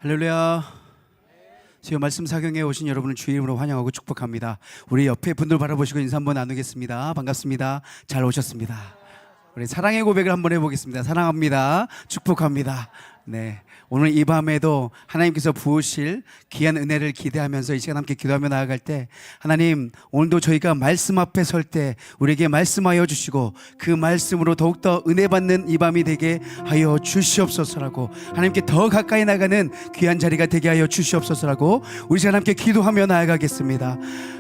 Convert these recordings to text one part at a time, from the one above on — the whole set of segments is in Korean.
할렐루야. 지금 말씀 사경에 오신 여러분을 주의 이름으로 환영하고 축복합니다. 우리 옆에 분들 바라보시고 인사 한번 나누겠습니다. 반갑습니다. 잘 오셨습니다. 우리 사랑의 고백을 한번 해보겠습니다. 사랑합니다. 축복합니다. 네, 오늘 이 밤에도 하나님께서 부으실 귀한 은혜를 기대하면서 이 시간 함께 기도하며 나아갈 때, 하나님 오늘도 저희가 말씀 앞에 설 때 우리에게 말씀하여 주시고 그 말씀으로 더욱더 은혜 받는 이 밤이 되게 하여 주시옵소서라고, 하나님께 더 가까이 나가는 귀한 자리가 되게 하여 주시옵소서라고 우리 시간 함께 기도하며 나아가겠습니다.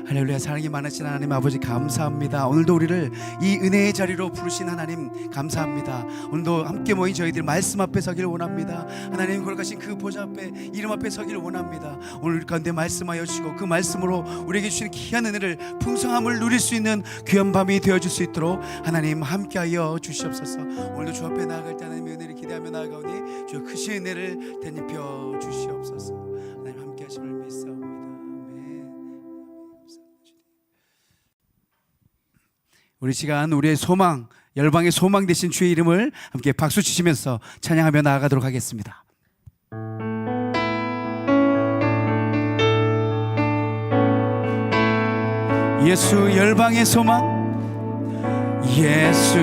할렐루야. 사랑이 많으신 하나님 아버지 감사합니다. 오늘도 우리를 이 은혜의 자리로 부르신 하나님 감사합니다. 오늘도 함께 모인 저희들 말씀 앞에 서기를 원합니다. 하나님 거룩하신 그 보좌 앞에 이름 앞에 서기를 원합니다. 오늘 가운데 말씀하여 주시고 그 말씀으로 우리에게 주신 귀한 은혜를 풍성함을 누릴 수 있는 귀한 밤이 되어줄 수 있도록 하나님 함께하여 주시옵소서. 오늘도 주 앞에 나아갈 때 하나님의 은혜를 기대하며 나아가오니 주의 크신 은혜를 대입혀 주시옵소서. 하나님 함께하심을 믿사옵니다. 우리 시간 우리의 소망, 열방의 소망 되신 주의 이름을 함께 박수 치시면서 찬양하며 나아가도록 하겠습니다. 예수 열방의 소망, 예수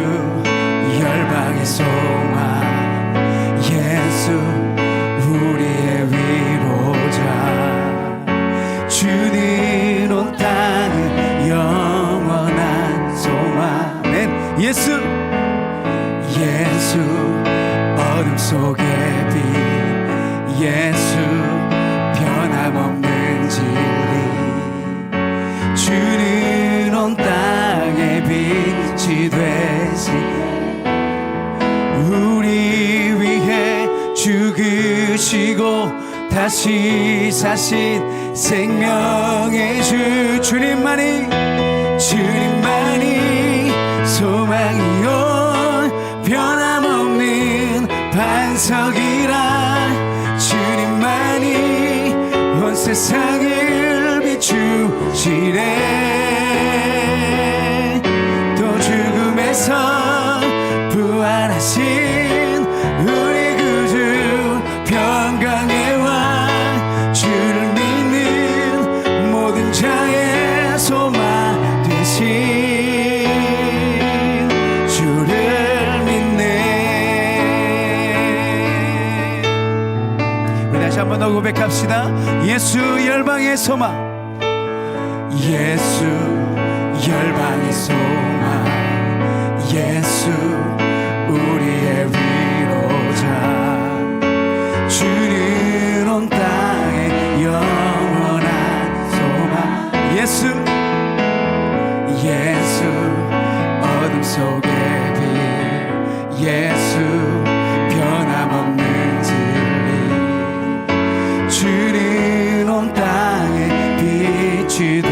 열방의 소망, 예수 우리의 위로자, 주는 온 땅의 영원한 소망. 예수, 예수 어둠 속의 빛, 예수 변함없는 진리, 주는 온 땅의 빛이 되신 우리 위해 죽으시고 다시 사신 생명의 주, 주님만이 소망이요 변함없는 반석이라, 주님만이 온 세상을 비추시네. 또 죽음에서 부활하신 우리 구주 평강의 왕, 주를 믿는 모든 자의 소망 되신 한 번 더 고백합시다. 예수 열방의 소망, 예수 열방의 소망, 예수 우리의 위로자, 주는 온 땅의 영원한 소망, 예수, 예수 어둠 속의 빛, 예수 변함없는 주는 온 땅에 빛이 돼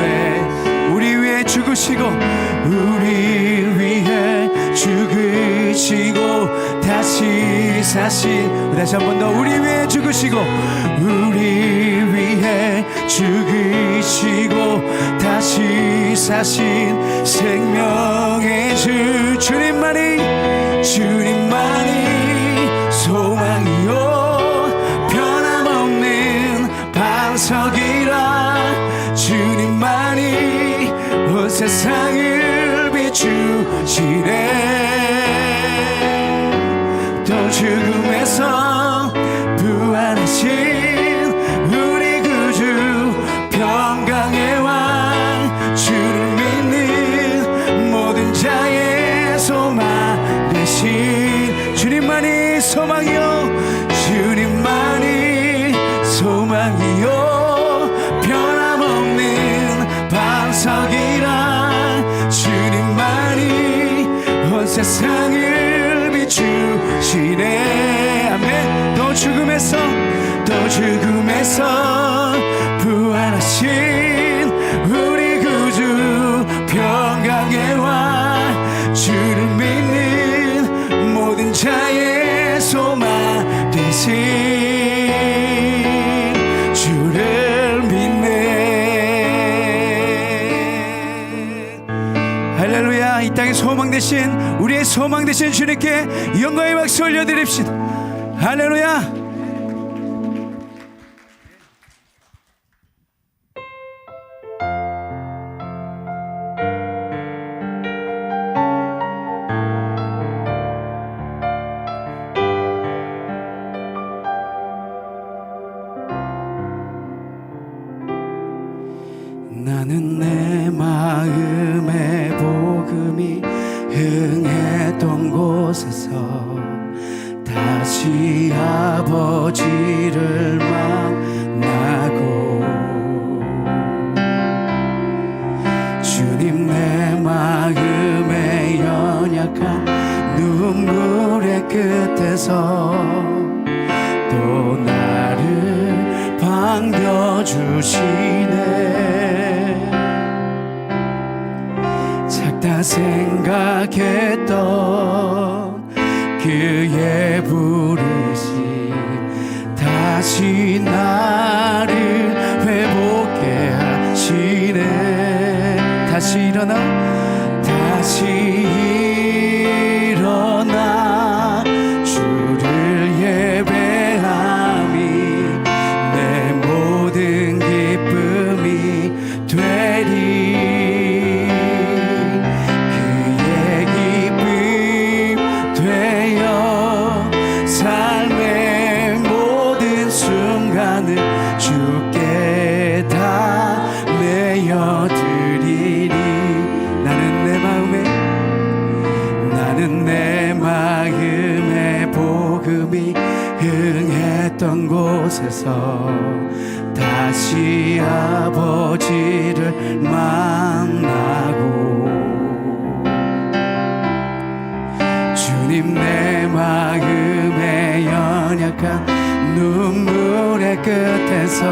우리 위해 죽으시고, 우리 위해 죽으시고 다시 사신, 다시 한 번 더 우리 위해 죽으시고, 우리 위해 죽으시고 다시 사신 생명의 주, 주님만이 소망이요 반석이라, 주님만이 온 세상을 비추시네. 또 죽음에서 부활하신 우리 구주 평강의 왕, 주를 믿는 모든 자의 소망 되신 주님만이 소망이요, 주님만이 소망이요 변함없는 반석이라, 주님만이 온 세상을 비추시네. 아멘. 또 죽음에서 부활하신 우리 구주 평강의 왕, 주를 믿는 모든 자의 소망 되신 주를 믿네. 할렐루야. 이 땅의 소망 되신, 우리의 소망 되신 주님께 영광의 박수 올려드립시다. 할렐루야. 나는 내 마음의 복음이 흥했던 곳에서 다시 아버지를 만나고 주님 내 마음의 연약한 눈물의 끝에서 또 나를 반겨주시네. 작다 생각했던 그의 부르심 다시 나를 회복해 하시네. 다시 일어나 주를 예배함이 내 모든 기쁨이 되리. 그의 기쁨 되어 삶의 모든 순간을 주께 다 내어드리리. 나는 내 마음의 복음이 흥했던 곳에서 다시 아버지를 만나고 주님 내 마음의 연약한 눈물의 끝에서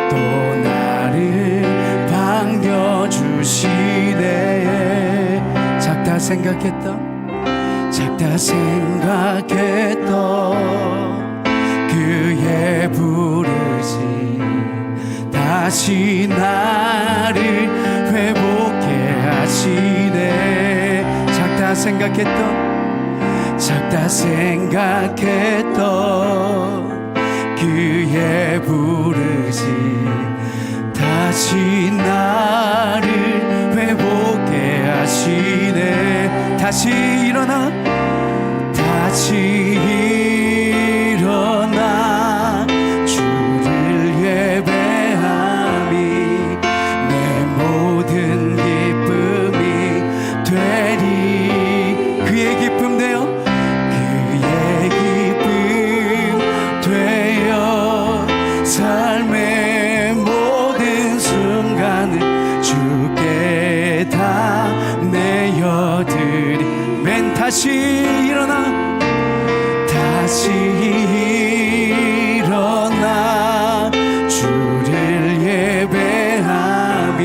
또 나를 반겨주시네. 작다 생각했던 그의 부르심 다시 나를 회복해 하시네. 작다 생각했던 그의 부르심 다시 나를 회복해 하시네. 다시 일어나 주를 예배함이 내 모든 기쁨이 되리. 그의 기쁨 되어 삶의 모든 순간을 주께 다 내어드리. 다시 일어나 주를 예배함이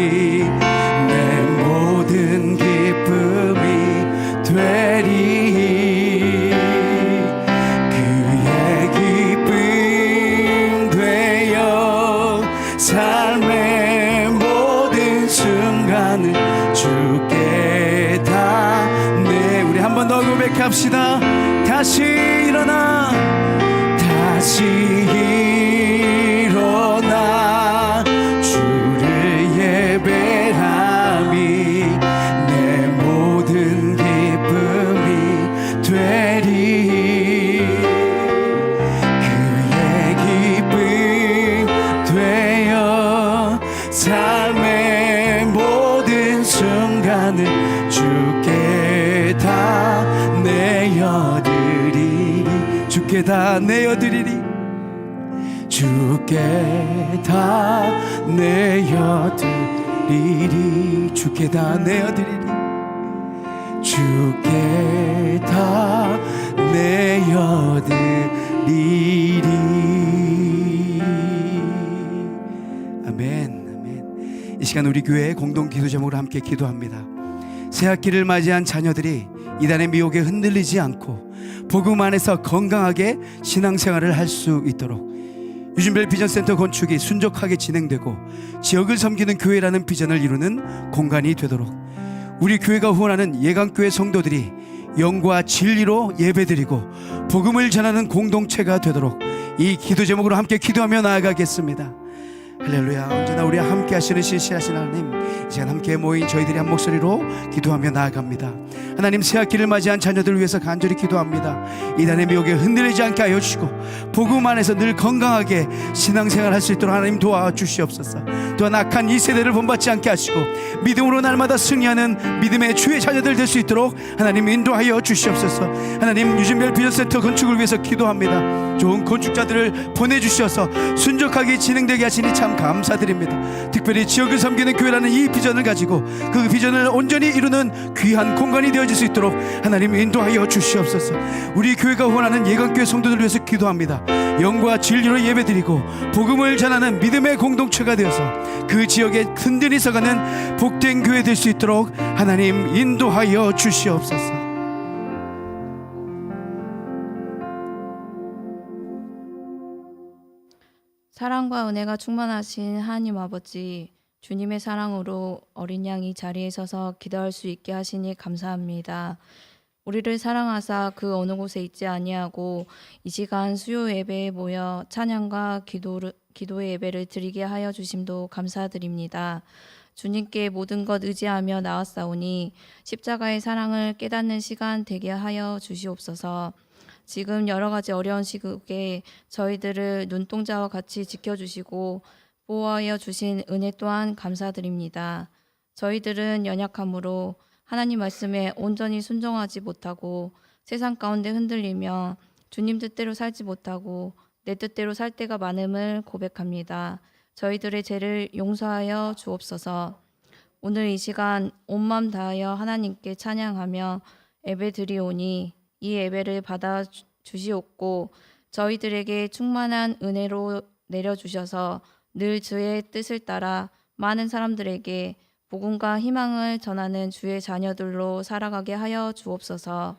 내 모든 기쁨이 되리. 그의 기쁨 되어 삶의 모든 순간을 주께 다 우리 한 번 더 고백합시다. 다시 일어나 주를 예배함이 내 모든 기쁨이 되리. 그의 기쁨 되어 삶의 모든 순간을 주께 다 내어드리리. 주께 다 내어드리리. 주께 다 내어드리리. 주께 다 내어드리리. 주께 다 내어드리리. 아멘. 이 시간 우리 교회의 공동 기도 제목으로 함께 기도합니다. 새학기를 맞이한 자녀들이 이단의 미혹에 흔들리지 않고 복음 안에서 건강하게 신앙생활을 할 수 있도록 유진벨 비전센터 건축이 순적하게 진행되고 지역을 섬기는 교회라는 비전을 이루는 공간이 되도록 우리 교회가 후원하는 예강교회 성도들이 영과 진리로 예배드리고 복음을 전하는 공동체가 되도록 이 기도 제목으로 함께 기도하며 나아가겠습니다. 할렐루야. 언제나 우리와 함께 하시는 신실하신 하나님, 이 시간 함께 모인 저희들이 한 목소리로 기도하며 나아갑니다. 하나님, 새학기를 맞이한 자녀들을 위해서 간절히 기도합니다. 이단의 미혹에 흔들리지 않게 하여 주시고 복음 안에서 늘 건강하게 신앙생활 할 수 있도록 하나님 도와주시옵소서. 또한 악한 이 세대를 본받지 않게 하시고 믿음으로 날마다 승리하는 믿음의 주의 자녀들 될 수 있도록 하나님 인도하여 주시옵소서. 하나님, 유진별 비전센터 건축을 위해서 기도합니다. 좋은 건축자들을 보내주셔서 순적하게 진행되게 하시니 참 감사드립니다. 특별히 지역을 섬기는 교회라는 이 비전을 가지고 그 비전을 온전히 이루는 귀한 공간이 되어질 수 있도록 하나님 인도하여 주시옵소서. 우리 교회가 원하는 예강교회 성도들을 위해서 기도합니다. 영과 진리로 예배드리고 복음을 전하는 믿음의 공동체가 되어서 그 지역에 든든히 서가는 복된 교회 될 수 있도록 하나님 인도하여 주시옵소서. 사랑과 은혜가 충만하신 하나님 아버지, 주님의 사랑으로 어린 양이 자리에 서서 기도할 수 있게 하시니 감사합니다. 우리를 사랑하사 그 어느 곳에 있지 아니하고 이 시간 수요 예배에 모여 찬양과 기도의 예배를 드리게 하여 주심도 감사드립니다. 주님께 모든 것 의지하며 나왔사오니 십자가의 사랑을 깨닫는 시간 되게 하여 주시옵소서. 지금 여러 가지 어려운 시국에 저희들을 눈동자와 같이 지켜주시고 보호하여 주신 은혜 또한 감사드립니다. 저희들은 연약함으로 하나님 말씀에 온전히 순종하지 못하고 세상 가운데 흔들리며 주님 뜻대로 살지 못하고 내 뜻대로 살 때가 많음을 고백합니다. 저희들의 죄를 용서하여 주옵소서. 오늘 이 시간 온 마음 다하여 하나님께 찬양하며 예배 드리오니 이 예배를 받아 주시옵고 저희들에게 충만한 은혜로 내려주셔서 늘 주의 뜻을 따라 많은 사람들에게 복음과 희망을 전하는 주의 자녀들로 살아가게 하여 주옵소서.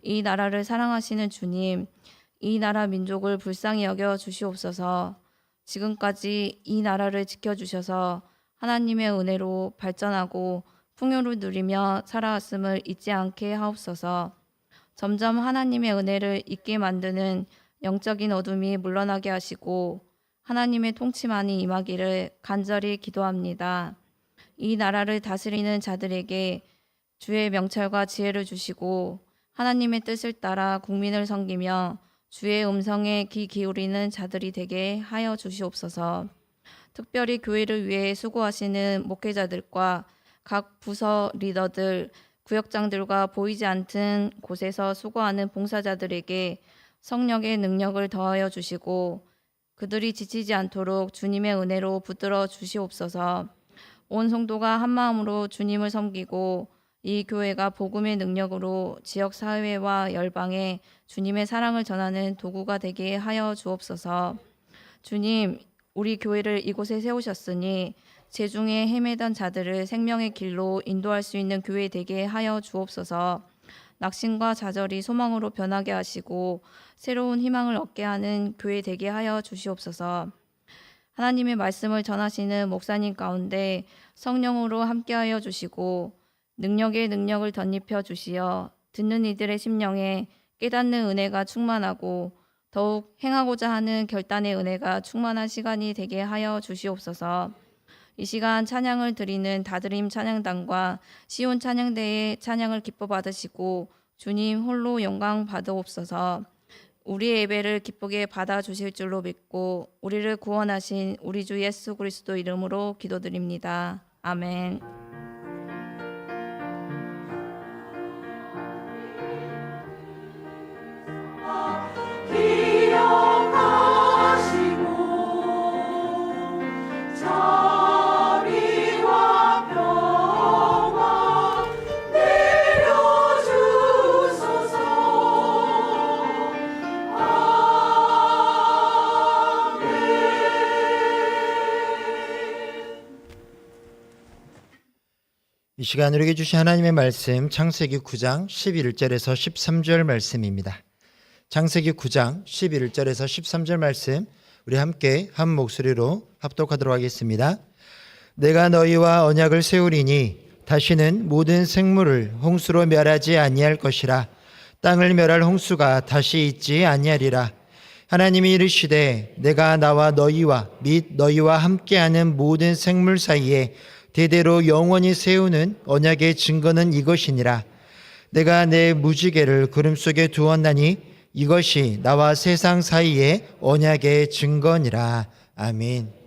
이 나라를 사랑하시는 주님, 이 나라 민족을 불쌍히 여겨 주시옵소서. 지금까지 이 나라를 지켜주셔서 하나님의 은혜로 발전하고 풍요를 누리며 살아왔음을 잊지 않게 하옵소서. 점점 하나님의 은혜를 잊게 만드는 영적인 어둠이 물러나게 하시고 하나님의 통치만이 임하기를 간절히 기도합니다. 이 나라를 다스리는 자들에게 주의 명철과 지혜를 주시고 하나님의 뜻을 따라 국민을 섬기며 주의 음성에 귀 기울이는 자들이 되게 하여 주시옵소서. 특별히 교회를 위해 수고하시는 목회자들과 각 부서 리더들, 구역장들과 보이지 않는 곳에서 수고하는 봉사자들에게 성령의 능력을 더하여 주시고 그들이 지치지 않도록 주님의 은혜로 붙들어 주시옵소서. 온 성도가 한 마음으로 주님을 섬기고 이 교회가 복음의 능력으로 지역 사회와 열방에 주님의 사랑을 전하는 도구가 되게 하여 주옵소서. 주님, 우리 교회를 이곳에 세우셨으니 재중에 헤매던 자들을 생명의 길로 인도할 수 있는 교회 되게 하여 주옵소서. 낙심과 좌절이 소망으로 변하게 하시고 새로운 희망을 얻게 하는 교회 되게 하여 주시옵소서. 하나님의 말씀을 전하시는 목사님 가운데 성령으로 함께하여 주시고 능력의 능력을 덧입혀 주시어 듣는 이들의 심령에 깨닫는 은혜가 충만하고 더욱 행하고자 하는 결단의 은혜가 충만한 시간이 되게 하여 주시옵소서. 이 시간 찬양을 드리는 다드림 찬양단과 시온 찬양대의 찬양을 기뻐 받으시고 주님 홀로 영광 받으옵소서. 우리의 예배를 기쁘게 받아주실 줄로 믿고 우리를 구원하신 우리 주 예수 그리스도 이름으로 기도드립니다. 아멘. 이 시간 우리에게 주신 하나님의 말씀 창세기 9장 11절에서 13절 말씀입니다. 창세기 9장 11절에서 13절 말씀 우리 함께 한 목소리로 합독하도록 하겠습니다. 내가 너희와 언약을 세우리니 다시는 모든 생물을 홍수로 멸하지 아니할 것이라. 땅을 멸할 홍수가 다시 있지 아니하리라. 하나님이 이르시되 내가 나와 너희와 및 너희와 함께하는 모든 생물 사이에 대대로 영원히 세우는 언약의 증거는 이것이니라. 내가 내 무지개를 구름 속에 두었나니 이것이 나와 세상 사이의 언약의 증거니라. 아멘.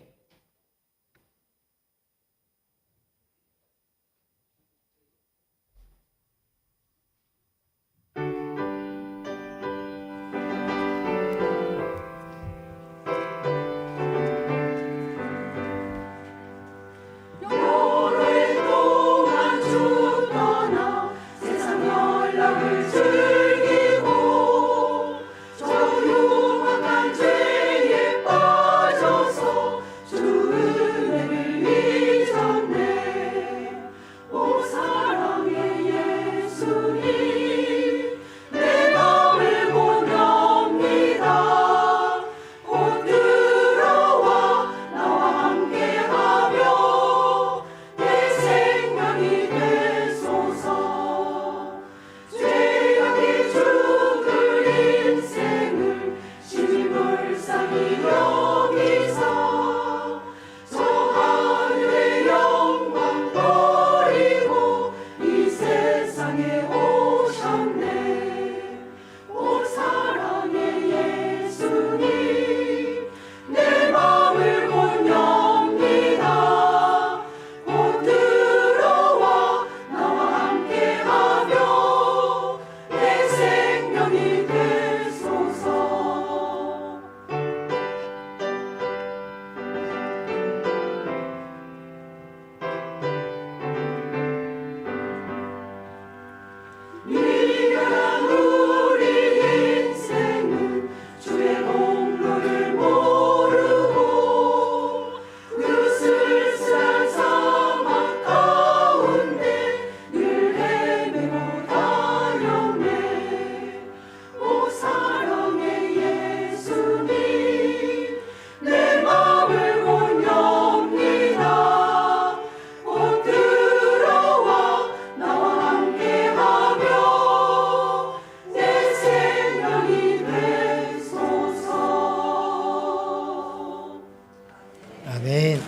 아멘.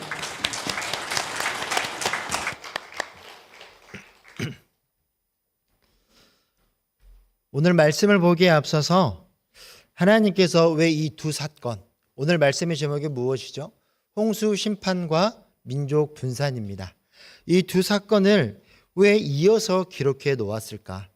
오늘 말씀을 보기에 앞서서 하나님께서 왜 이 두 사건, 오늘 말씀의 제목이 무엇이죠? 홍수 심판과 민족 분산입니다. 이 두 사건을 왜 이어서 기록해 놓았을까?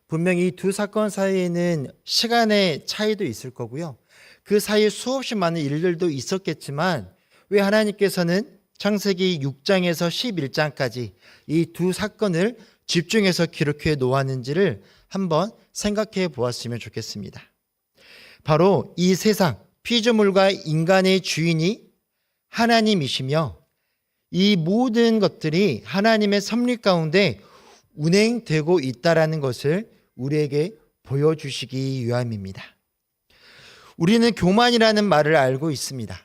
분명히 이 두 사건 사이에는 시간의 차이도 있을 거고요. 그 사이에 수없이 많은 일들도 있었겠지만 왜 하나님께서는 창세기 6장에서 11장까지 이 두 사건을 집중해서 기록해 놓았는지를 한번 생각해 보았으면 좋겠습니다. 바로 이 세상, 피조물과 인간의 주인이 하나님이시며 이 모든 것들이 하나님의 섭리 가운데 운행되고 있다라는 것을 우리에게 보여주시기 위함입니다. 우리는 교만이라는 말을 알고 있습니다.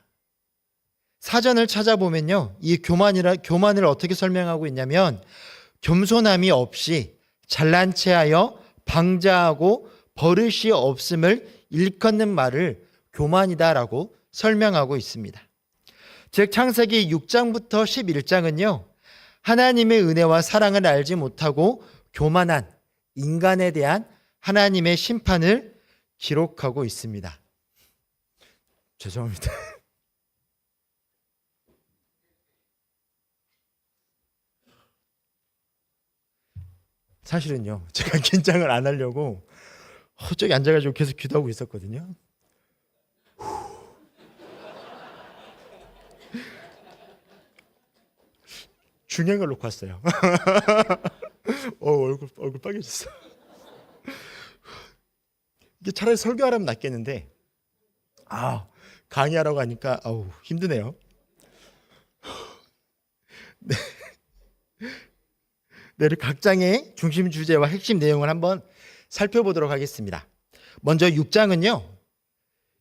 사전을 찾아보면요, 이 교만을 어떻게 설명하고 있냐면 겸손함이 없이 잘난 체하여 방자하고 버릇이 없음을 일컫는 말을 교만이다라고 설명하고 있습니다. 즉 창세기 6장부터 11장은요, 하나님의 은혜와 사랑을 알지 못하고 교만한 인간에 대한 하나님의 심판을 기록하고 있습니다. 죄송합니다. 사실은요, 제가 긴장을 안 하려고 저기 앉아가지고 계속 기도하고 있었거든요. 중요한 걸 놓고 왔어요. 얼굴 빨개졌어. 이게 차라리 설교하라면 낫겠는데, 강의하라고 하니까 힘드네요. 네. 네, 각 장의 중심 주제와 핵심 내용을 한번 살펴보도록 하겠습니다. 먼저 6장은요,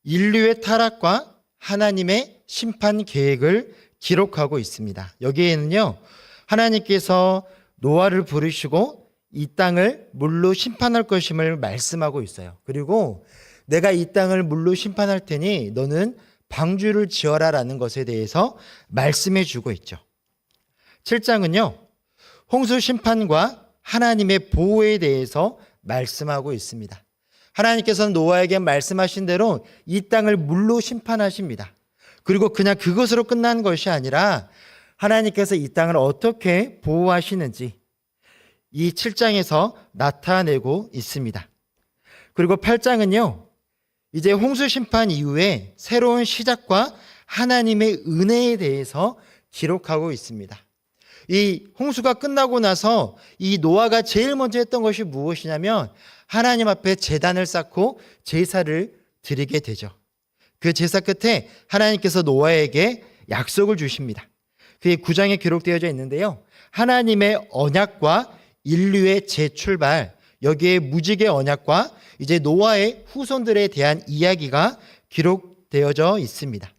인류의 타락과 하나님의 심판 계획을 기록하고 있습니다. 여기에는요, 하나님께서 노아를 부르시고 이 땅을 물로 심판할 것임을 말씀하고 있어요. 그리고 내가 이 땅을 물로 심판할 테니 너는 방주를 지어라라는 것에 대해서 말씀해 주고 있죠. 7장은요. 홍수 심판과 하나님의 보호에 대해서 말씀하고 있습니다. 하나님께서는 노아에게 말씀하신 대로 이 땅을 물로 심판하십니다. 그리고 그냥 그것으로 끝난 것이 아니라 하나님께서 이 땅을 어떻게 보호하시는지 이 7장에서 나타내고 있습니다. 그리고 8장은요. 이제 홍수 심판 이후에 새로운 시작과 하나님의 은혜에 대해서 기록하고 있습니다. 이 홍수가 끝나고 나서 이 노아가 제일 먼저 했던 것이 무엇이냐면 하나님 앞에 제단을 쌓고 제사를 드리게 되죠. 그 제사 끝에 하나님께서 노아에게 약속을 주십니다. 그게 9장에 기록되어져 있는데요. 하나님의 언약과 인류의 재출발, 여기에 무지개 언약과 이제 노아의 후손들에 대한 이야기가 기록되어져 있습니다.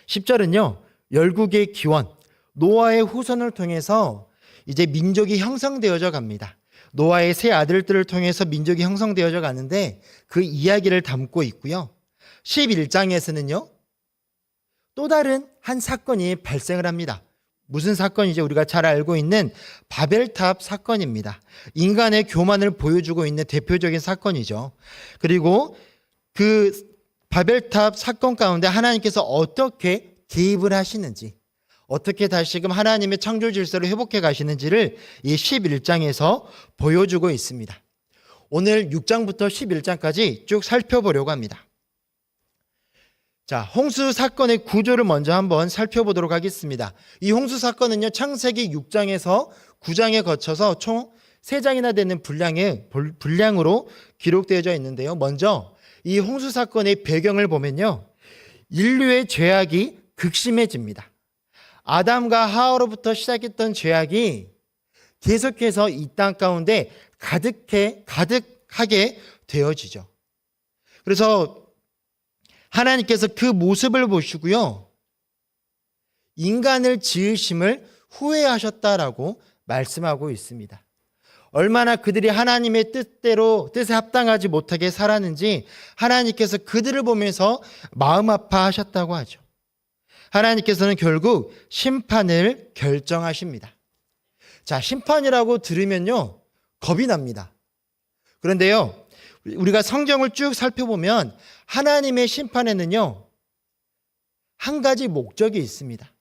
10절은요. 열국의 기원, 노아의 후손을 통해서 이제 민족이 형성되어져 갑니다. 노아의 세 아들들을 통해서 민족이 형성되어져 가는데 그 이야기를 담고 있고요. 11장에서는요. 또 다른 한 사건이 발생을 합니다. 무슨 사건이죠? 우리가 잘 알고 있는 바벨탑 사건입니다. 인간의 교만을 보여주고 있는 대표적인 사건이죠. 그리고 그 바벨탑 사건 가운데 하나님께서 어떻게 개입을 하시는지, 어떻게 다시금 하나님의 창조 질서를 회복해 가시는지를 이 11장에서 보여주고 있습니다. 오늘 6장부터 11장까지 쭉 살펴보려고 합니다. 자, 홍수 사건의 구조를 먼저 한번 살펴보도록 하겠습니다. 이 홍수 사건은요, 창세기 6장에서 9장에 거쳐서 총 3장이나 되는 분량으로 기록되어져 있는데요. 먼저 이 홍수 사건의 배경을 보면요, 인류의 죄악이 극심해집니다. 아담과 하와로부터 시작했던 죄악이 계속해서 이 땅 가운데 가득하게 되어지죠. 그래서 하나님께서 그 모습을 보시고요, 인간을 지으심을 후회하셨다라고 말씀하고 있습니다. 얼마나 그들이 하나님의 뜻에 합당하지 못하게 살았는지 하나님께서 그들을 보면서 마음 아파하셨다고 하죠. 하나님께서는 결국 심판을 결정하십니다. 자, 심판이라고 들으면요, 겁이 납니다. 그런데요, 우리가 성경을 쭉 살펴보면 하나님의 심판에는요, 한 가지 목적이 있습니다.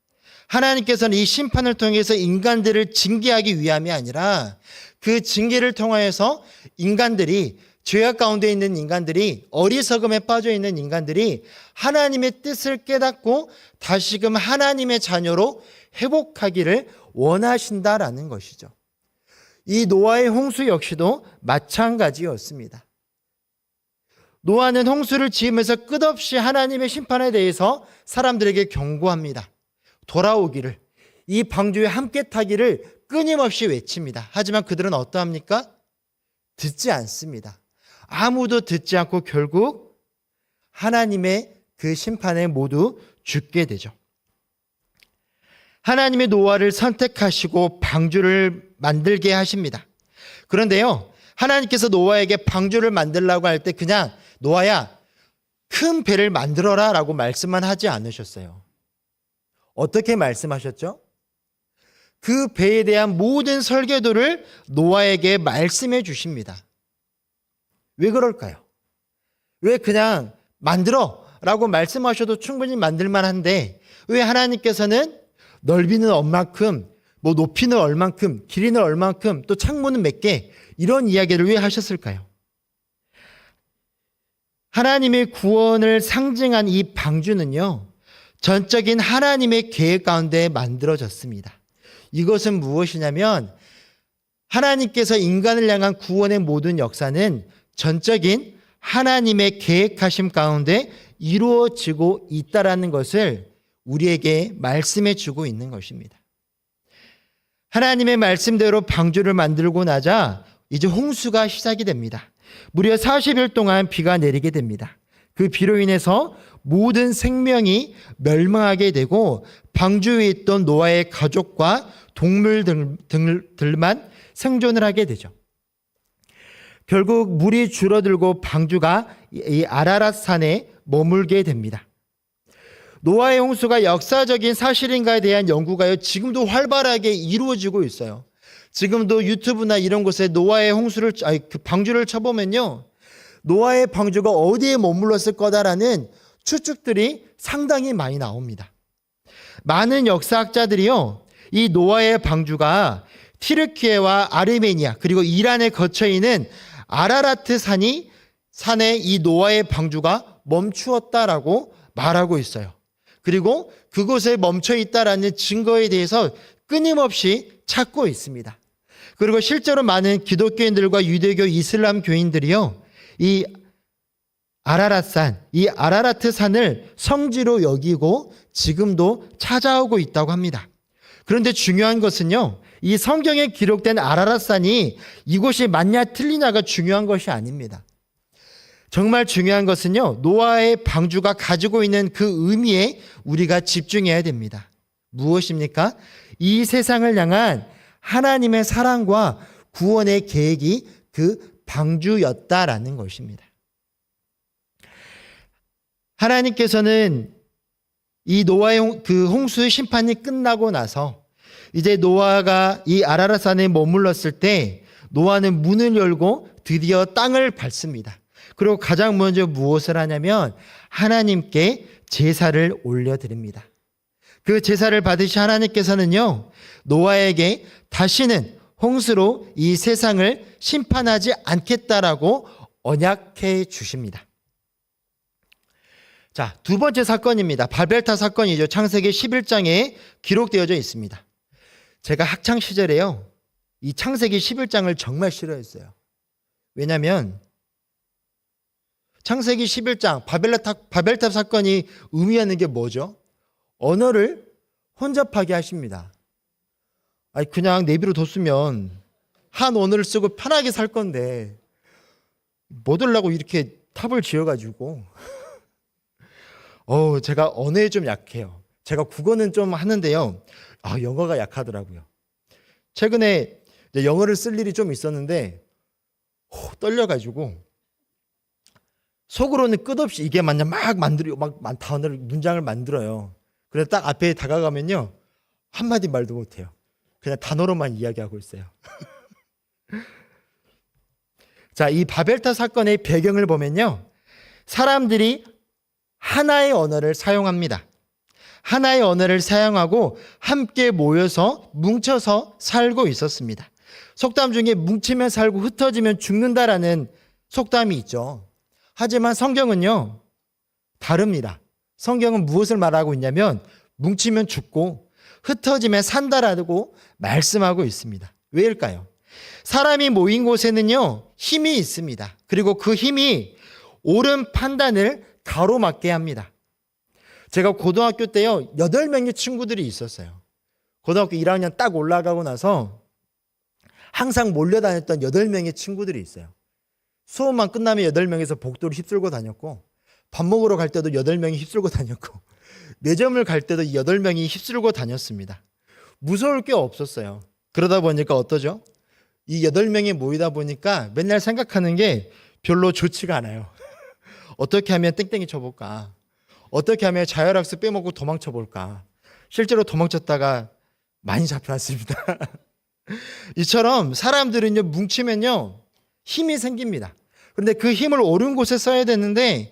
하나님께서는 이 심판을 통해서 인간들을 징계하기 위함이 아니라 그 징계를 통하여서 인간들이, 죄악 가운데 있는 인간들이, 어리석음에 빠져 있는 인간들이 하나님의 뜻을 깨닫고 다시금 하나님의 자녀로 회복하기를 원하신다라는 것이죠. 이 노아의 홍수 역시도 마찬가지였습니다. 노아는 홍수를 지으면서 끝없이 하나님의 심판에 대해서 사람들에게 경고합니다. 돌아오기를, 이 방주에 함께 타기를 끊임없이 외칩니다. 하지만 그들은 어떠합니까? 듣지 않습니다. 아무도 듣지 않고 결국 하나님의 그 심판에 모두 죽게 되죠. 하나님의 노아를 선택하시고 방주를 만들게 하십니다. 그런데요, 하나님께서 노아에게 방주를 만들라고 할 때 그냥 노아야, 큰 배를 만들어라 라고 말씀만 하지 않으셨어요. 어떻게 말씀하셨죠? 그 배에 대한 모든 설계도를 노아에게 말씀해 주십니다. 왜 그럴까요? 왜 그냥 만들어 라고 말씀하셔도 충분히 만들만 한데 왜 하나님께서는 넓이는 얼만큼, 높이는 얼만큼, 길이는 얼만큼, 또 창문은 몇 개, 이런 이야기를 왜 하셨을까요? 하나님의 구원을 상징한 이 방주는요, 전적인 하나님의 계획 가운데 만들어졌습니다. 이것은 무엇이냐면 하나님께서 인간을 향한 구원의 모든 역사는 전적인 하나님의 계획하심 가운데 이루어지고 있다라는 것을 우리에게 말씀해 주고 있는 것입니다. 하나님의 말씀대로 방주를 만들고 나자 이제 홍수가 시작이 됩니다. 무려 40일 동안 비가 내리게 됩니다. 그 비로 인해서 모든 생명이 멸망하게 되고 방주 위에 있던 노아의 가족과 동물들만 생존을 하게 되죠. 결국 물이 줄어들고 방주가 이 아라랏 산에 머물게 됩니다. 노아의 홍수가 역사적인 사실인가에 대한 연구가요, 지금도 활발하게 이루어지고 있어요. 지금도 유튜브나 이런 곳에 노아의 그 방주를 쳐보면요, 노아의 방주가 어디에 머물렀을 거다라는 추측들이 상당히 많이 나옵니다. 많은 역사학자들이요, 이 노아의 방주가 티르키예와 아르메니아 그리고 이란에 거쳐 있는 아라라트 산에 이 노아의 방주가 멈추었다라고 말하고 있어요. 그리고 그곳에 멈춰 있다라는 증거에 대해서 끊임없이 찾고 있습니다. 그리고 실제로 많은 기독교인들과 유대교, 이슬람 교인들이요, 이 아라랏산, 이 아라라트 산을 성지로 여기고 지금도 찾아오고 있다고 합니다. 그런데 중요한 것은요, 이 성경에 기록된 아라랏산이 이곳이 맞냐 틀리냐가 중요한 것이 아닙니다. 정말 중요한 것은요, 노아의 방주가 가지고 있는 그 의미에 우리가 집중해야 됩니다. 무엇입니까? 이 세상을 향한 하나님의 사랑과 구원의 계획이 그 방주였다라는 것입니다. 하나님께서는 이 노아의 그 홍수의 심판이 끝나고 나서 이제 노아가 이 아라랏산에 머물렀을 때 노아는 문을 열고 드디어 땅을 밟습니다. 그리고 가장 먼저 무엇을 하냐면 하나님께 제사를 올려드립니다. 그 제사를 받으신 하나님께서는요, 노아에게 다시는 홍수로 이 세상을 심판하지 않겠다라고 언약해 주십니다. 자, 두 번째 사건입니다. 바벨탑 사건이죠. 창세기 11장에 기록되어져 있습니다. 제가 학창 시절에요, 이 창세기 11장을 정말 싫어했어요. 왜냐하면 창세기 11장 바벨탑 사건이 의미하는 게 뭐죠? 언어를 혼잡하게 하십니다. 아니, 그냥 내비로 뒀으면 한 언어를 쓰고 편하게 살 건데 뭐 하려고 이렇게 탑을 지어가지고 제가 언어에 좀 약해요. 제가 국어는 좀 하는데요, 영어가 약하더라고요. 최근에 이제 영어를 쓸 일이 좀 있었는데 떨려가지고 속으로는 끝없이 이게 맞냐 막 만들고 막 단어를 문장을 만들어요. 그래서 딱 앞에 다가가면요, 한마디 말도 못해요. 그냥 단어로만 이야기하고 있어요. 자, 이 바벨탑 사건의 배경을 보면요, 사람들이 하나의 언어를 사용합니다. 하나의 언어를 사용하고 함께 모여서 뭉쳐서 살고 있었습니다. 속담 중에 뭉치면 살고 흩어지면 죽는다라는 속담이 있죠. 하지만 성경은요, 다릅니다. 성경은 무엇을 말하고 있냐면 뭉치면 죽고 흩어지면 산다라고 말씀하고 있습니다. 왜일까요? 사람이 모인 곳에는요, 힘이 있습니다. 그리고 그 힘이 옳은 판단을 가로막게 합니다. 제가 고등학교 때요, 8명의 친구들이 있었어요. 고등학교 1학년 딱 올라가고 나서 항상 몰려다녔던 8명의 친구들이 있어요. 수업만 끝나면 8명에서 복도를 휩쓸고 다녔고, 밥 먹으러 갈 때도 8명이 휩쓸고 다녔고, 매점을 갈 때도 8명이 휩쓸고 다녔습니다. 무서울 게 없었어요. 그러다 보니까 어떠죠? 이 8명이 모이다 보니까 맨날 생각하는 게 별로 좋지가 않아요. 어떻게 하면 땡땡이 쳐볼까? 어떻게 하면 자율학습 빼먹고 도망쳐볼까? 실제로 도망쳤다가 많이 잡혀왔습니다. 이처럼 사람들은요, 뭉치면요, 힘이 생깁니다. 그런데 그 힘을 옳은 곳에 써야 되는데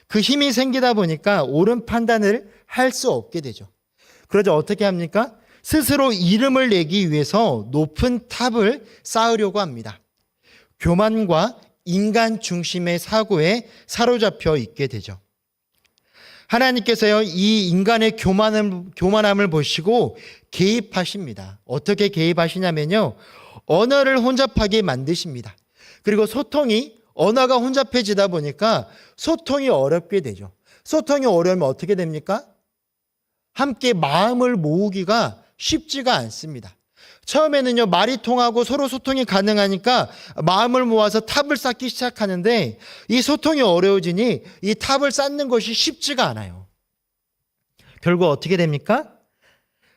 그 힘이 생기다 보니까 옳은 판단을 할 수 없게 되죠. 그러자 어떻게 합니까? 스스로 이름을 내기 위해서 높은 탑을 쌓으려고 합니다. 교만과 인간 중심의 사고에 사로잡혀 있게 되죠. 하나님께서요, 이 인간의 교만함을 보시고 개입하십니다. 어떻게 개입하시냐면요, 언어를 혼잡하게 만드십니다. 그리고 언어가 혼잡해지다 보니까 소통이 어렵게 되죠. 소통이 어려우면 어떻게 됩니까? 함께 마음을 모으기가 쉽지가 않습니다. 처음에는요, 말이 통하고 서로 소통이 가능하니까 마음을 모아서 탑을 쌓기 시작하는데 이 소통이 어려워지니 이 탑을 쌓는 것이 쉽지가 않아요. 결국 어떻게 됩니까?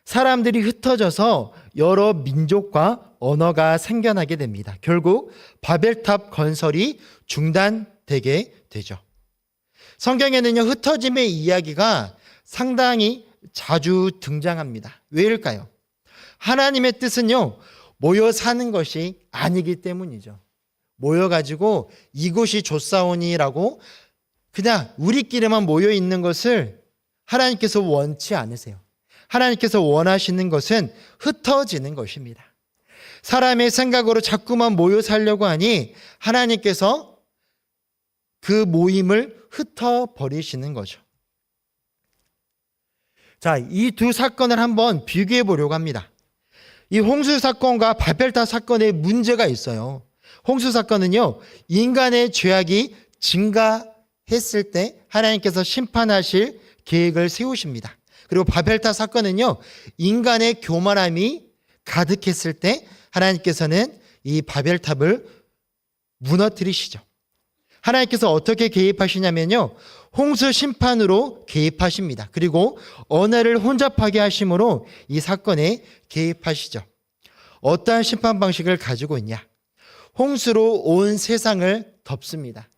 사람들이 흩어져서 여러 민족과 언어가 생겨나게 됩니다. 결국 바벨탑 건설이 되게 되죠. 성경에는요, 흩어짐의 이야기가 상당히 자주 등장합니다. 왜일까요? 하나님의 뜻은요, 모여 사는 것이 아니기 때문이죠. 모여가지고 이곳이 좋사오니라고 그냥 우리끼리만 모여 있는 것을 하나님께서 원치 않으세요. 하나님께서 원하시는 것은 흩어지는 것입니다. 사람의 생각으로 자꾸만 모여 살려고 하니 하나님께서 그 모임을 흩어버리시는 거죠. 자, 이 두 사건을 한번 비교해 보려고 합니다. 이 홍수 사건과 바벨탑 사건에 문제가 있어요. 홍수 사건은요, 인간의 죄악이 증가했을 때 하나님께서 심판하실 계획을 세우십니다. 그리고 바벨탑 사건은요, 인간의 교만함이 가득했을 때 하나님께서는 이 바벨탑을 무너뜨리시죠. 하나님께서 어떻게 개입하시냐면요, 홍수 심판으로 개입하십니다. 그리고 언어를 혼잡하게 하심으로 이 사건에 개입하시죠. 어떠한 심판 방식을 가지고 있냐? 홍수로 온 세상을 덮습니다.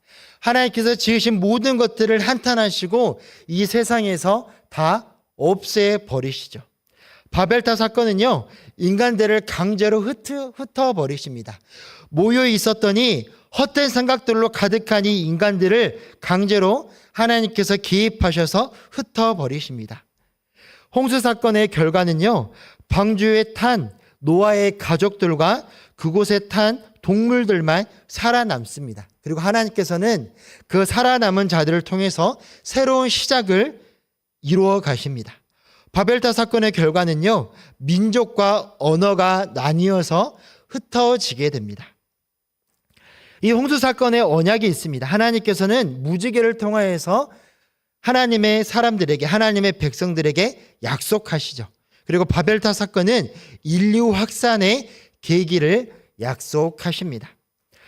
하나님께서 지으신 모든 것들을 한탄하시고 이 세상에서 다 없애버리시죠. 바벨탑 사건은요, 인간들을 강제로 흩어버리십니다. 모여 있었더니 헛된 생각들로 가득한 이 인간들을 강제로 하나님께서 개입하셔서 흩어버리십니다. 홍수 사건의 결과는요, 방주에 탄 노아의 가족들과 그곳에 탄 동물들만 살아남습니다. 그리고 하나님께서는 그 살아남은 자들을 통해서 새로운 시작을 이루어 가십니다. 바벨탑 사건의 결과는요, 민족과 언어가 나뉘어서 흩어지게 됩니다. 이 홍수 사건의 언약이 있습니다. 하나님께서는 무지개를 통하여서 하나님의 사람들에게, 하나님의 백성들에게 약속하시죠. 그리고 바벨탑 사건은 인류 확산의 계기를 약속하십니다.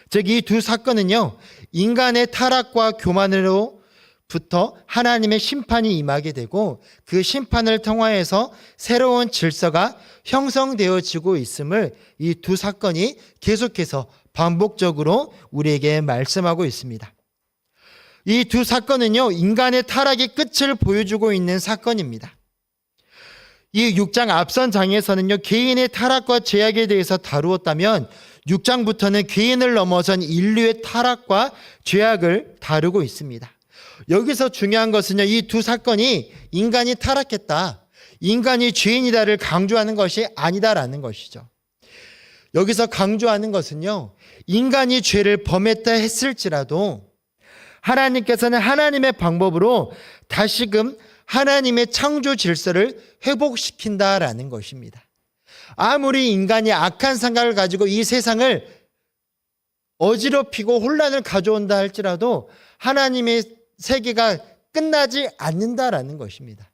즉, 이 두 사건은요, 인간의 타락과 교만으로부터 하나님의 심판이 임하게 되고 그 심판을 통하여서 새로운 질서가 형성되어지고 있음을 이 두 사건이 계속해서 반복적으로 우리에게 말씀하고 있습니다. 이 두 사건은요, 인간의 타락의 끝을 보여주고 있는 사건입니다. 이 6장 앞선 장에서는요, 개인의 타락과 죄악에 대해서 다루었다면 6장부터는 개인을 넘어선 인류의 타락과 죄악을 다루고 있습니다. 여기서 중요한 것은요, 이 두 사건이 인간이 타락했다, 인간이 죄인이다를 강조하는 것이 아니다라는 것이죠. 여기서 강조하는 것은요, 인간이 죄를 범했다 했을지라도 하나님께서는 하나님의 방법으로 다시금 하나님의 창조 질서를 회복시킨다라는 것입니다. 아무리 인간이 악한 생각을 가지고 이 세상을 어지럽히고 혼란을 가져온다 할지라도 하나님의 세계가 끝나지 않는다라는 것입니다.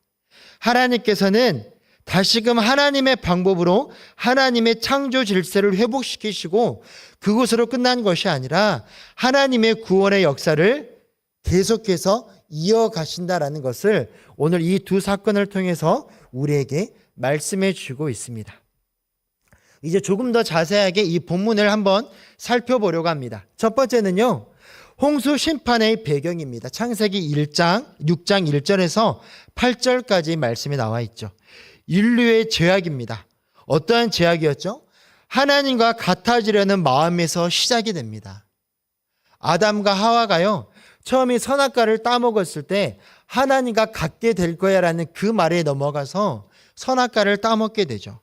하나님께서는 다시금 하나님의 방법으로 하나님의 창조 질서를 회복시키시고 그것으로 끝난 것이 아니라 하나님의 구원의 역사를 계속해서 이어가신다라는 것을 오늘 이 두 사건을 통해서 우리에게 말씀해 주고 있습니다. 이제 조금 더 자세하게 이 본문을 한번 살펴보려고 합니다. 첫 번째는요, 홍수 심판의 배경입니다. 창세기 6장 1절에서 8절까지 말씀이 나와 있죠. 인류의 죄악입니다. 어떠한 죄악이었죠? 하나님과 같아지려는 마음에서 시작이 됩니다. 아담과 하와가요, 처음에 선악과를 따먹었을 때 하나님과 같게 될 거야 라는 그 말에 넘어가서 선악과를 따먹게 되죠.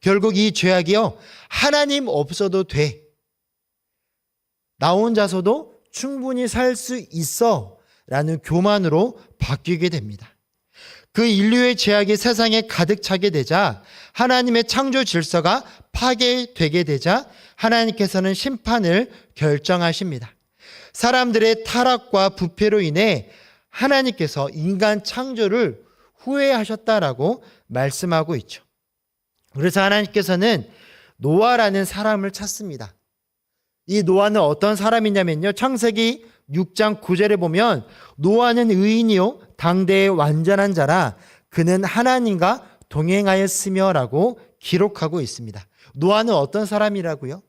결국 이 죄악이요, 하나님 없어도 돼, 나 혼자서도 충분히 살 수 있어 라는 교만으로 바뀌게 됩니다. 그 인류의 죄악이 세상에 가득 차게 되자 하나님의 창조 질서가 파괴되게 되자 하나님께서는 심판을 결정하십니다. 사람들의 타락과 부패로 인해 하나님께서 인간 창조를 후회하셨다라고 말씀하고 있죠. 그래서 하나님께서는 노아라는 사람을 찾습니다. 이 노아는 어떤 사람이냐면요, 창세기 6장 9절에 보면 노아는 의인이요 당대의 완전한 자라 그는 하나님과 동행하였으며 라고 기록하고 있습니다. 노아는 어떤 사람이라고요?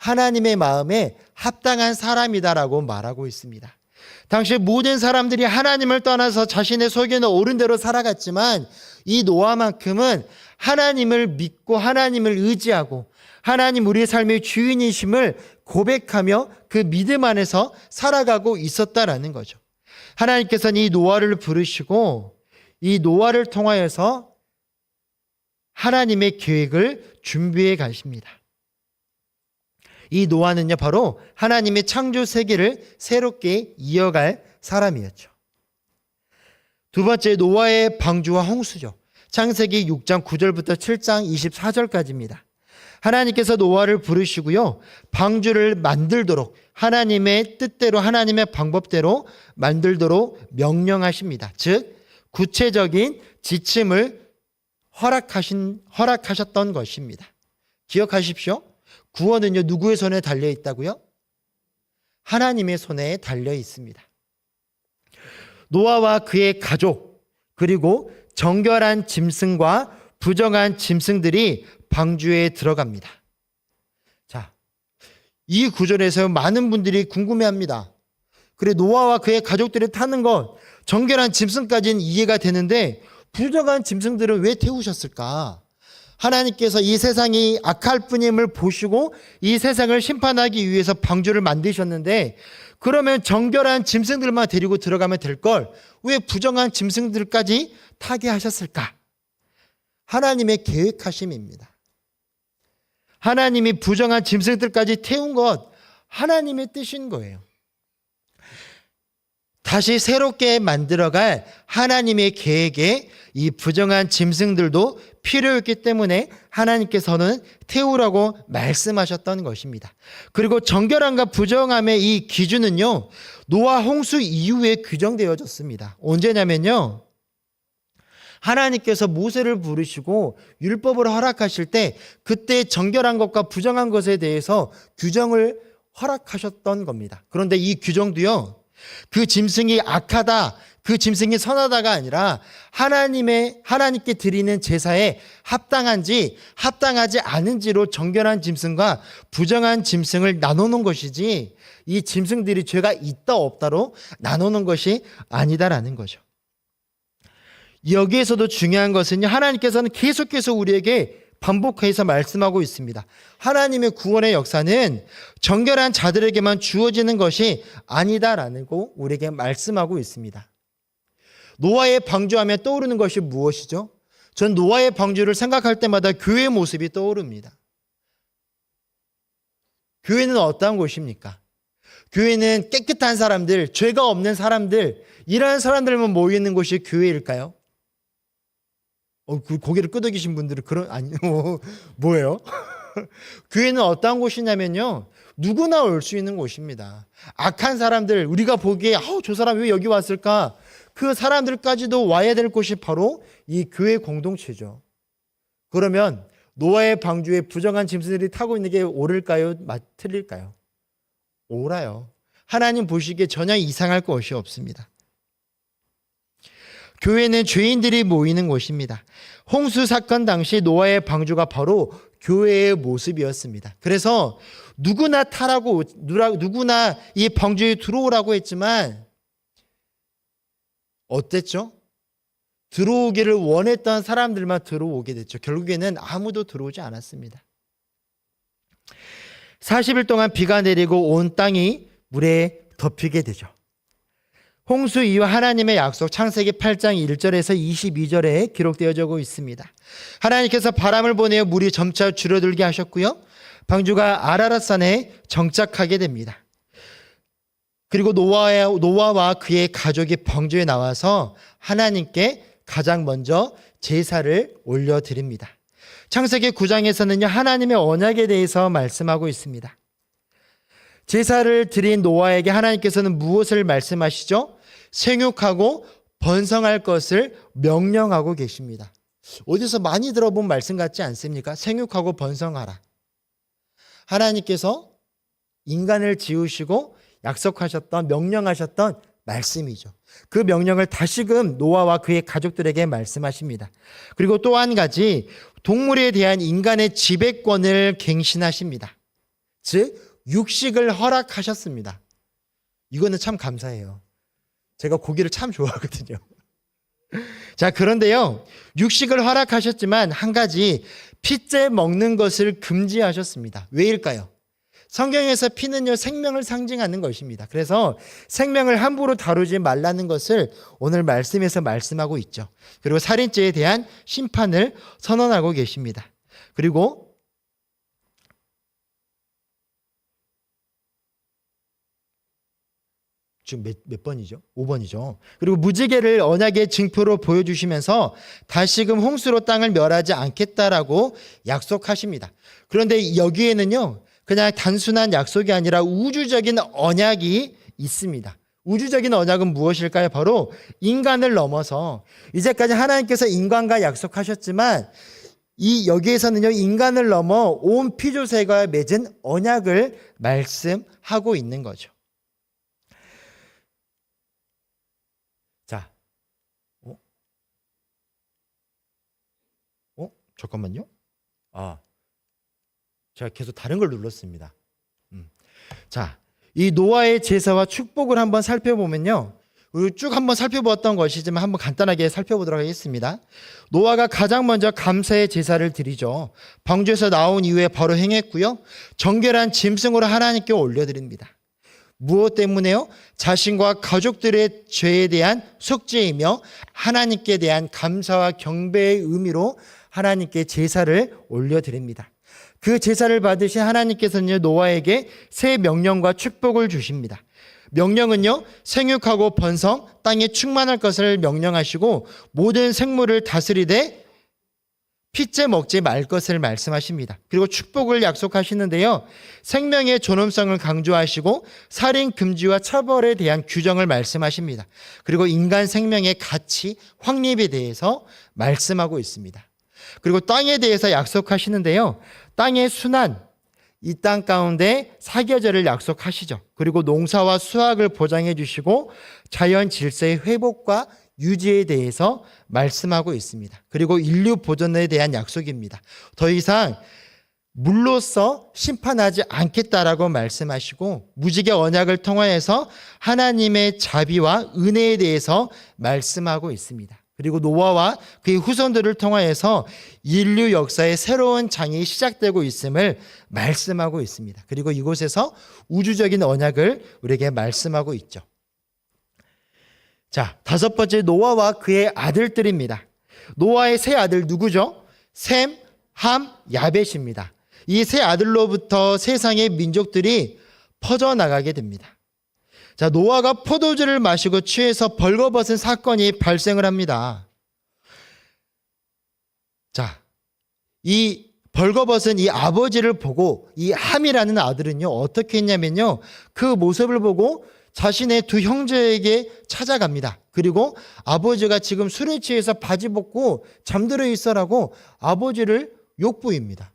하나님의 마음에 합당한 사람이다라고 말하고 있습니다. 당시 모든 사람들이 하나님을 떠나서 자신의 속에는 옳은 대로 살아갔지만 이 노아만큼은 하나님을 믿고 하나님을 의지하고 하나님 우리의 삶의 주인이심을 고백하며 그 믿음 안에서 살아가고 있었다라는 거죠. 하나님께서는 이 노아를 부르시고 이 노아를 통하여서 하나님의 계획을 준비해 가십니다. 이 노아는요 바로 하나님의 창조 세계를 새롭게 이어갈 사람이었죠. 두 번째, 노아의 방주와 홍수죠. 창세기 6장 9절부터 7장 24절까지입니다. 하나님께서 노아를 부르시고요 방주를 만들도록 하나님의 뜻대로 하나님의 방법대로 만들도록 명령하십니다. 즉 구체적인 지침을 허락하셨던 것입니다. 기억하십시오. 구원은요 누구의 손에 달려 있다고요? 하나님의 손에 달려 있습니다. 노아와 그의 가족 그리고 정결한 짐승과 부정한 짐승들이 방주에 들어갑니다. 자, 이 구절에서 많은 분들이 궁금해합니다. 그래 노아와 그의 가족들이 타는 것 정결한 짐승까지는 이해가 되는데 부정한 짐승들은 왜 태우셨을까? 하나님께서 이 세상이 악할 뿐임을 보시고 이 세상을 심판하기 위해서 방주를 만드셨는데 그러면 정결한 짐승들만 데리고 들어가면 될 걸 왜 부정한 짐승들까지 타게 하셨을까? 하나님의 계획하심입니다. 하나님이 부정한 짐승들까지 태운 것 하나님의 뜻인 거예요. 다시 새롭게 만들어갈 하나님의 계획에 이 부정한 짐승들도 필요했기 때문에 하나님께서는 태우라고 말씀하셨던 것입니다. 그리고 정결함과 부정함의 이 기준은요 노아 홍수 이후에 규정되어졌습니다. 언제냐면요 하나님께서 모세를 부르시고 율법을 허락하실 때 그때 정결한 것과 부정한 것에 대해서 규정을 허락하셨던 겁니다. 그런데 이 규정도요 그 짐승이 악하다, 그 짐승이 선하다가 아니라 하나님께 드리는 제사에 합당한지 합당하지 않은지로 정결한 짐승과 부정한 짐승을 나누는 것이지 이 짐승들이 죄가 있다 없다로 나누는 것이 아니다라는 거죠. 여기에서도 중요한 것은요 하나님께서는 계속해서 우리에게 반복해서 말씀하고 있습니다. 하나님의 구원의 역사는 정결한 자들에게만 주어지는 것이 아니다라는 거 우리에게 말씀하고 있습니다. 노아의 방주하면 떠오르는 것이 무엇이죠? 전 노아의 방주를 생각할 때마다 교회의 모습이 떠오릅니다. 교회는 어떠한 곳입니까? 교회는 깨끗한 사람들, 죄가 없는 사람들, 이러한 사람들만 모여 있는 곳이 교회일까요? 그 고개를 끄덕이신 분들은 뭐예요? 교회는 어떠한 곳이냐면요 누구나 올 수 있는 곳입니다. 악한 사람들 우리가 보기에 저 사람 왜 여기 왔을까? 그 사람들까지도 와야 될 곳이 바로 이 교회 공동체죠. 그러면 노아의 방주에 부정한 짐승들이 타고 있는 게 옳을까요? 틀릴까요? 옳아요. 하나님 보시기에 전혀 이상할 것이 없습니다. 교회는 죄인들이 모이는 곳입니다. 홍수 사건 당시 노아의 방주가 바로 교회의 모습이었습니다. 그래서 누구나 타라고 누구나 이 방주에 들어오라고 했지만 어땠죠? 들어오기를 원했던 사람들만 들어오게 됐죠. 결국에는 아무도 들어오지 않았습니다. 40일 동안 비가 내리고 온 땅이 물에 덮이게 되죠. 홍수 이후 하나님의 약속 창세기 8장 1절에서 22절에 기록되어지고 있습니다. 하나님께서 바람을 보내어 물이 점차 줄어들게 하셨고요. 방주가 아라랏산에 정착하게 됩니다. 그리고 노아와 그의 가족이 방주에 나와서 하나님께 가장 먼저 제사를 올려드립니다. 창세기 9장에서는요 하나님의 언약에 대해서 말씀하고 있습니다. 제사를 드린 노아에게 하나님께서는 무엇을 말씀하시죠? 생육하고 번성할 것을 명령하고 계십니다. 어디서 많이 들어본 말씀 같지 않습니까? 생육하고 번성하라. 하나님께서 인간을 지으시고 약속하셨던 명령하셨던 말씀이죠. 그 명령을 다시금 노아와 그의 가족들에게 말씀하십니다. 그리고 또 한 가지 동물에 대한 인간의 지배권을 갱신하십니다. 즉 육식을 허락하셨습니다. 이거는 참 감사해요. 제가 고기를 참 좋아하거든요. 자, 그런데요, 육식을 허락하셨지만 한 가지 피째 먹는 것을 금지하셨습니다. 왜일까요? 성경에서 피는요, 생명을 상징하는 것입니다. 그래서 생명을 함부로 다루지 말라는 것을 오늘 말씀에서 말씀하고 있죠. 그리고 살인죄에 대한 심판을 선언하고 계십니다. 그리고 지금 몇 번이죠? 5번이죠. 그리고 무지개를 언약의 징표로 보여주시면서 다시금 홍수로 땅을 멸하지 않겠다라고 약속하십니다. 그런데 여기에는요, 그냥 단순한 약속이 아니라 우주적인 언약이 있습니다. 우주적인 언약은 무엇일까요? 바로 인간을 넘어서 이제까지 하나님께서 인간과 약속하셨지만 여기에서는요, 인간을 넘어 온 피조세가 맺은 언약을 말씀하고 있는 거죠. 자, 잠깐만요. 제가 계속 다른 걸 눌렀습니다. 자, 이 노아의 제사와 축복을 한번 살펴보면요, 우리 쭉 한번 살펴보았던 것이지만 한번 간단하게 살펴보도록 하겠습니다. 노아가 가장 먼저 감사의 제사를 드리죠. 방주에서 나온 이후에 바로 행했고요, 정결한 짐승으로 하나님께 올려드립니다. 무엇 때문에요? 자신과 가족들의 죄에 대한 속죄이며 하나님께 대한 감사와 경배의 의미로 하나님께 제사를 올려드립니다. 그 제사를 받으신 하나님께서는 노아에게 새 명령과 축복을 주십니다. 명령은요, 생육하고 번성, 땅에 충만할 것을 명령하시고 모든 생물을 다스리되 피째 먹지 말 것을 말씀하십니다. 그리고 축복을 약속하시는데요, 생명의 존엄성을 강조하시고 살인 금지와 처벌에 대한 규정을 말씀하십니다. 그리고 인간 생명의 가치, 확립에 대해서 말씀하고 있습니다. 그리고 땅에 대해서 약속하시는데요, 땅의 순환, 이 땅 가운데 사계절을 약속하시죠. 그리고 농사와 수확을 보장해 주시고 자연 질서의 회복과 유지에 대해서 말씀하고 있습니다. 그리고 인류 보존에 대한 약속입니다. 더 이상 물로써 심판하지 않겠다라고 말씀하시고 무지개 언약을 통하여서 하나님의 자비와 은혜에 대해서 말씀하고 있습니다. 그리고 노아와 그의 후손들을 통하여서 인류 역사의 새로운 장이 시작되고 있음을 말씀하고 있습니다. 그리고 이곳에서 우주적인 언약을 우리에게 말씀하고 있죠. 자, 다섯 번째, 노아와 그의 아들들입니다. 노아의 세 아들 누구죠? 셈, 함, 야벳입니다. 이 세 아들로부터 세상의 민족들이 퍼져나가게 됩니다. 자, 노아가 포도주를 마시고 취해서 벌거벗은 사건이 발생을 합니다. 자, 이 벌거벗은 이 아버지를 보고 이 함이라는 아들은요, 어떻게 했냐면요, 그 모습을 보고 자신의 두 형제에게 찾아갑니다. 그리고 아버지가 지금 술에 취해서 바지 벗고 잠들어 있어라고 아버지를 욕부입니다.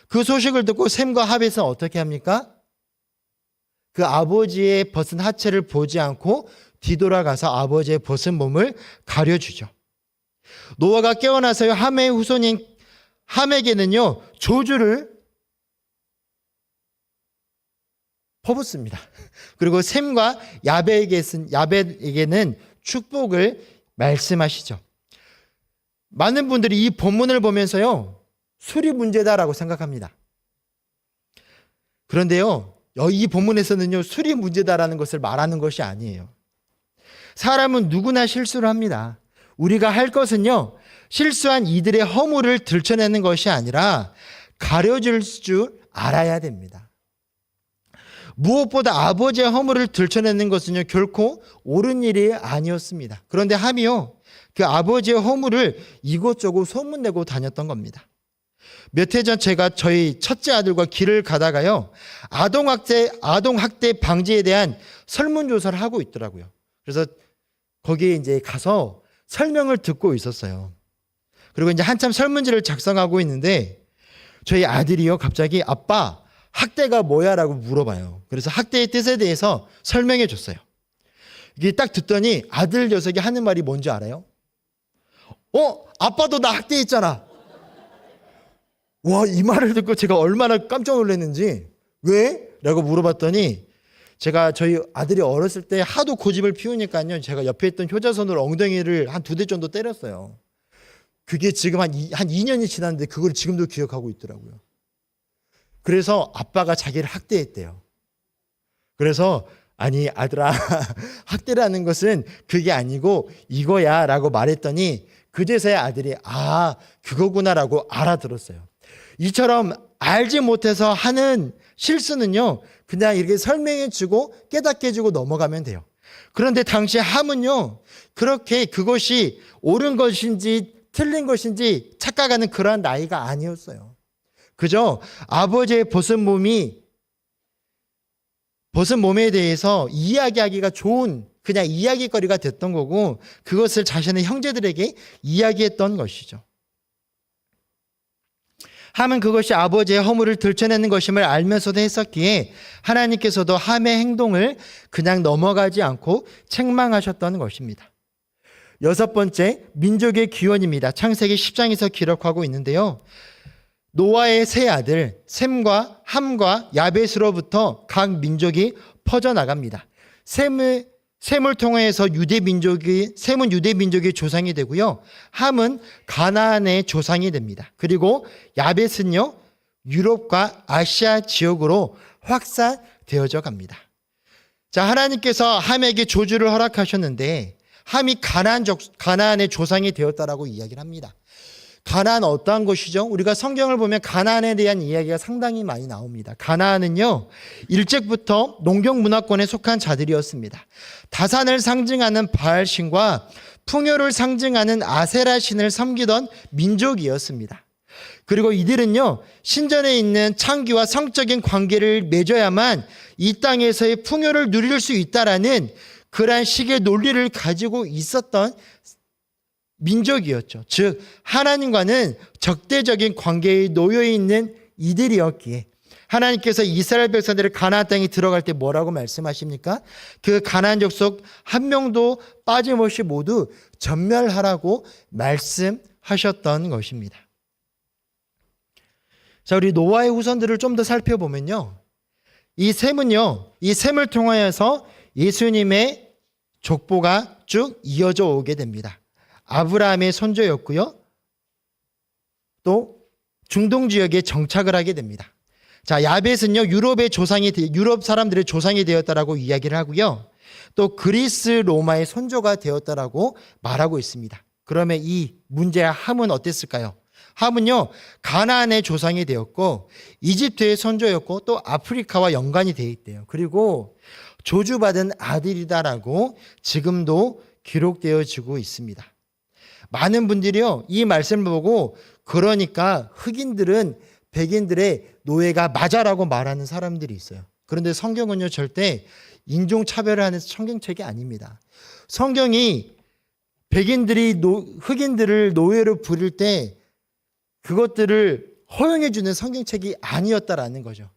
그 소식을 듣고 셈과 하벳은 어떻게 합니까? 그 아버지의 벗은 하체를 보지 않고 뒤돌아가서 아버지의 벗은 몸을 가려주죠. 노아가 깨어나서요, 함의 후손인 함에게는요, 저주를 퍼붓습니다. 그리고 셈과 야벳에게는 축복을 말씀하시죠. 많은 분들이 이 본문을 보면서요, 술이 문제다라고 생각합니다. 그런데요, 이 본문에서는요, 술이 문제다라는 것을 말하는 것이 아니에요. 사람은 누구나 실수를 합니다. 우리가 할 것은요, 실수한 이들의 허물을 들춰내는 것이 아니라 가려줄 줄 알아야 됩니다. 무엇보다 아버지의 허물을 들춰내는 것은요, 결코 옳은 일이 아니었습니다. 그런데 함이요, 그 아버지의 허물을 이곳저곳 소문내고 다녔던 겁니다. 몇 해 전 제가 저희 첫째 아들과 길을 가다가요, 아동학대 방지에 대한 설문조사를 하고 있더라고요. 그래서 거기에 이제 가서 설명을 듣고 있었어요. 그리고 이제 한참 설문지를 작성하고 있는데 저희 아들이요, 갑자기 아빠, 학대가 뭐야? 라고 물어봐요. 그래서 학대의 뜻에 대해서 설명해 줬어요. 이게 딱 듣더니 아들 녀석이 하는 말이 뭔지 알아요? 아빠도 나 학대했잖아. 와, 이 말을 듣고 제가 얼마나 깜짝 놀랐는지, 왜? 라고 물어봤더니 제가 저희 아들이 어렸을 때 하도 고집을 피우니까요. 제가 옆에 있던 효자손으로 엉덩이를 한 2대 정도 때렸어요. 그게 지금 한 2년이 지났는데 그걸 지금도 기억하고 있더라고요. 그래서 아빠가 자기를 학대했대요. 그래서 아니 아들아 학대라는 것은 그게 아니고 이거야 라고 말했더니 그제서야 아들이 아 그거구나라고 알아들었어요. 이처럼 알지 못해서 하는 실수는요 그냥 이렇게 설명해 주고 깨닫게 해주고 넘어가면 돼요. 그런데 당시 함은요 그렇게 그것이 옳은 것인지 틀린 것인지 착각하는 그러한 나이가 아니었어요. 그저 아버지의 벗은 몸에 대해서 이야기하기가 좋은 그냥 이야기거리가 됐던 거고 그것을 자신의 형제들에게 이야기했던 것이죠. 함은 그것이 아버지의 허물을 들춰내는 것임을 알면서도 했었기에 하나님께서도 함의 행동을 그냥 넘어가지 않고 책망하셨던 것입니다. 6번째, 민족의 기원입니다. 창세기 10장에서 기록하고 있는데요. 노아의 세 아들 셈과 함과 야벳으로부터 각 민족이 퍼져나갑니다. 셈을 통해서 셈은 유대 민족의 조상이 되고요. 함은 가나안의 조상이 됩니다. 그리고 야벳은요 유럽과 아시아 지역으로 확산되어져 갑니다. 자, 하나님께서 함에게 조주를 허락하셨는데 함이 가나안의 조상이 되었다라고 이야기를 합니다. 가나안 어떠한 곳이죠? 우리가 성경을 보면 가나안에 대한 이야기가 상당히 많이 나옵니다. 가나안은요 일찍부터 농경 문화권에 속한 자들이었습니다. 다산을 상징하는 바알신과 풍요를 상징하는 아세라 신을 섬기던 민족이었습니다. 그리고 이들은요 신전에 있는 창기와 성적인 관계를 맺어야만 이 땅에서의 풍요를 누릴 수 있다라는 그러한 식의 논리를 가지고 있었던 민족이었죠. 즉 하나님과는 적대적인 관계에 놓여 있는 이들이었기에 하나님께서 이스라엘 백성들을 가나안 땅에 들어갈 때 뭐라고 말씀하십니까? 그 가나안 족속 한 명도 빠짐없이 모두 전멸하라고 말씀하셨던 것입니다. 자, 우리 노아의 후손들을 좀 더 살펴보면요. 이 셈을 통하여서 예수님의 족보가 쭉 이어져 오게 됩니다. 아브라함의 손조였고요. 또 중동 지역에 정착을 하게 됩니다. 자, 야벳은요 유럽 사람들의 조상이 되었다라고 이야기를 하고요. 또 그리스 로마의 손조가 되었다라고 말하고 있습니다. 그러면 이 문제의 함은 어땠을까요? 함은요 가나안의 조상이 되었고 이집트의 손조였고 또 아프리카와 연관이 되어 있대요. 그리고 조주받은 아들이다라고 지금도 기록되어지고 있습니다. 많은 분들이요 이 말씀을 보고 그러니까 흑인들은 백인들의 노예가 맞아라고 말하는 사람들이 있어요. 그런데 성경은요 절대 인종차별을 하는 성경책이 아닙니다. 성경이 흑인들을 노예로 부릴 때 그것들을 허용해 주는 성경책이 아니었다라는 거죠.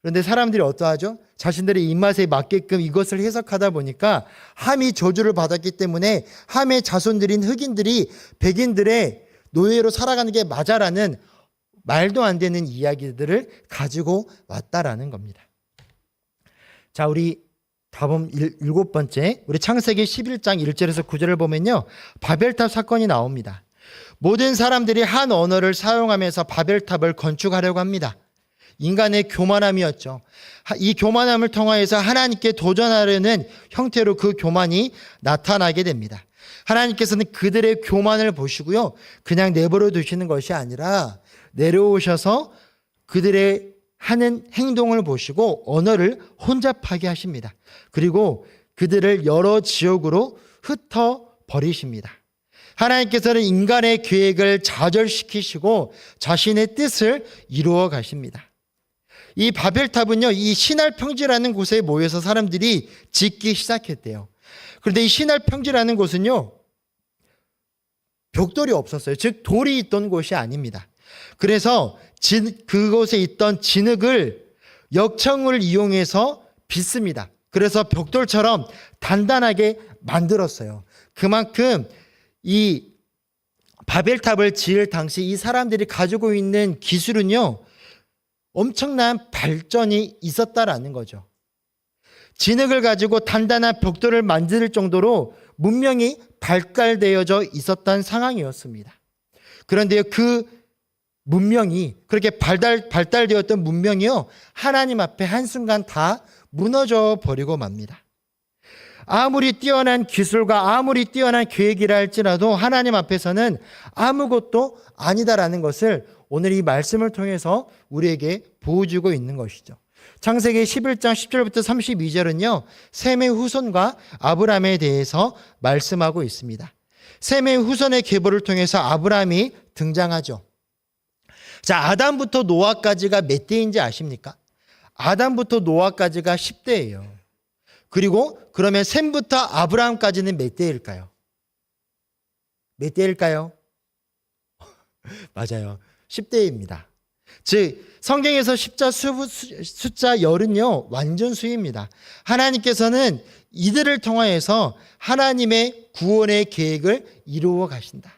그런데 사람들이 어떠하죠? 자신들의 입맛에 맞게끔 이것을 해석하다 보니까 함이 저주를 받았기 때문에 함의 자손들인 흑인들이 백인들의 노예로 살아가는 게 맞아라는 말도 안 되는 이야기들을 가지고 왔다라는 겁니다. 자, 우리 다음 7번째, 우리 창세기 11장 1절에서 9절을 보면요. 바벨탑 사건이 나옵니다. 모든 사람들이 한 언어를 사용하면서 바벨탑을 건축하려고 합니다. 인간의 교만함이었죠. 이 교만함을 통하여서 하나님께 도전하려는 형태로 그 교만이 나타나게 됩니다. 하나님께서는 그들의 교만을 보시고요. 그냥 내버려 두시는 것이 아니라 내려오셔서 그들의 하는 행동을 보시고 언어를 혼잡하게 하십니다. 그리고 그들을 여러 지역으로 흩어버리십니다. 하나님께서는 인간의 계획을 좌절시키시고 자신의 뜻을 이루어 가십니다. 이 바벨탑은요, 이 신할 평지라는 곳에 모여서 사람들이 짓기 시작했대요. 그런데 이 신할 평지라는 곳은요, 벽돌이 없었어요. 즉 돌이 있던 곳이 아닙니다. 그래서 그곳에 있던 진흙을 역청을 이용해서 빚습니다. 그래서 벽돌처럼 단단하게 만들었어요. 그만큼 이 바벨탑을 지을 당시 이 사람들이 가지고 있는 기술은요, 엄청난 발전이 있었다라는 거죠. 진흙을 가지고 단단한 벽돌을 만들 정도로 문명이 발달되어져 있었던 상황이었습니다. 그런데 그 문명이 그렇게 발달되었던 문명이요, 하나님 앞에 한순간 다 무너져 버리고 맙니다. 아무리 뛰어난 기술과 아무리 뛰어난 계획이라 할지라도 하나님 앞에서는 아무것도 아니다라는 것을 오늘 이 말씀을 통해서 우리에게 보여주고 있는 것이죠. 창세기 11장 10절부터 32절은요, 셈의 후손과 아브라함에 대해서 말씀하고 있습니다. 셈의 후손의 계보를 통해서 아브라함이 등장하죠. 자, 아담부터 노아까지가 몇 대인지 아십니까? 아담부터 노아까지가 10대예요. 그리고 그러면 셈부터 아브라함까지는 몇 대일까요? 몇 대일까요? 맞아요. 10대입니다. 즉 성경에서 숫자 열은요, 완전수입니다. 하나님께서는 이들을 통하여서 하나님의 구원의 계획을 이루어 가신다.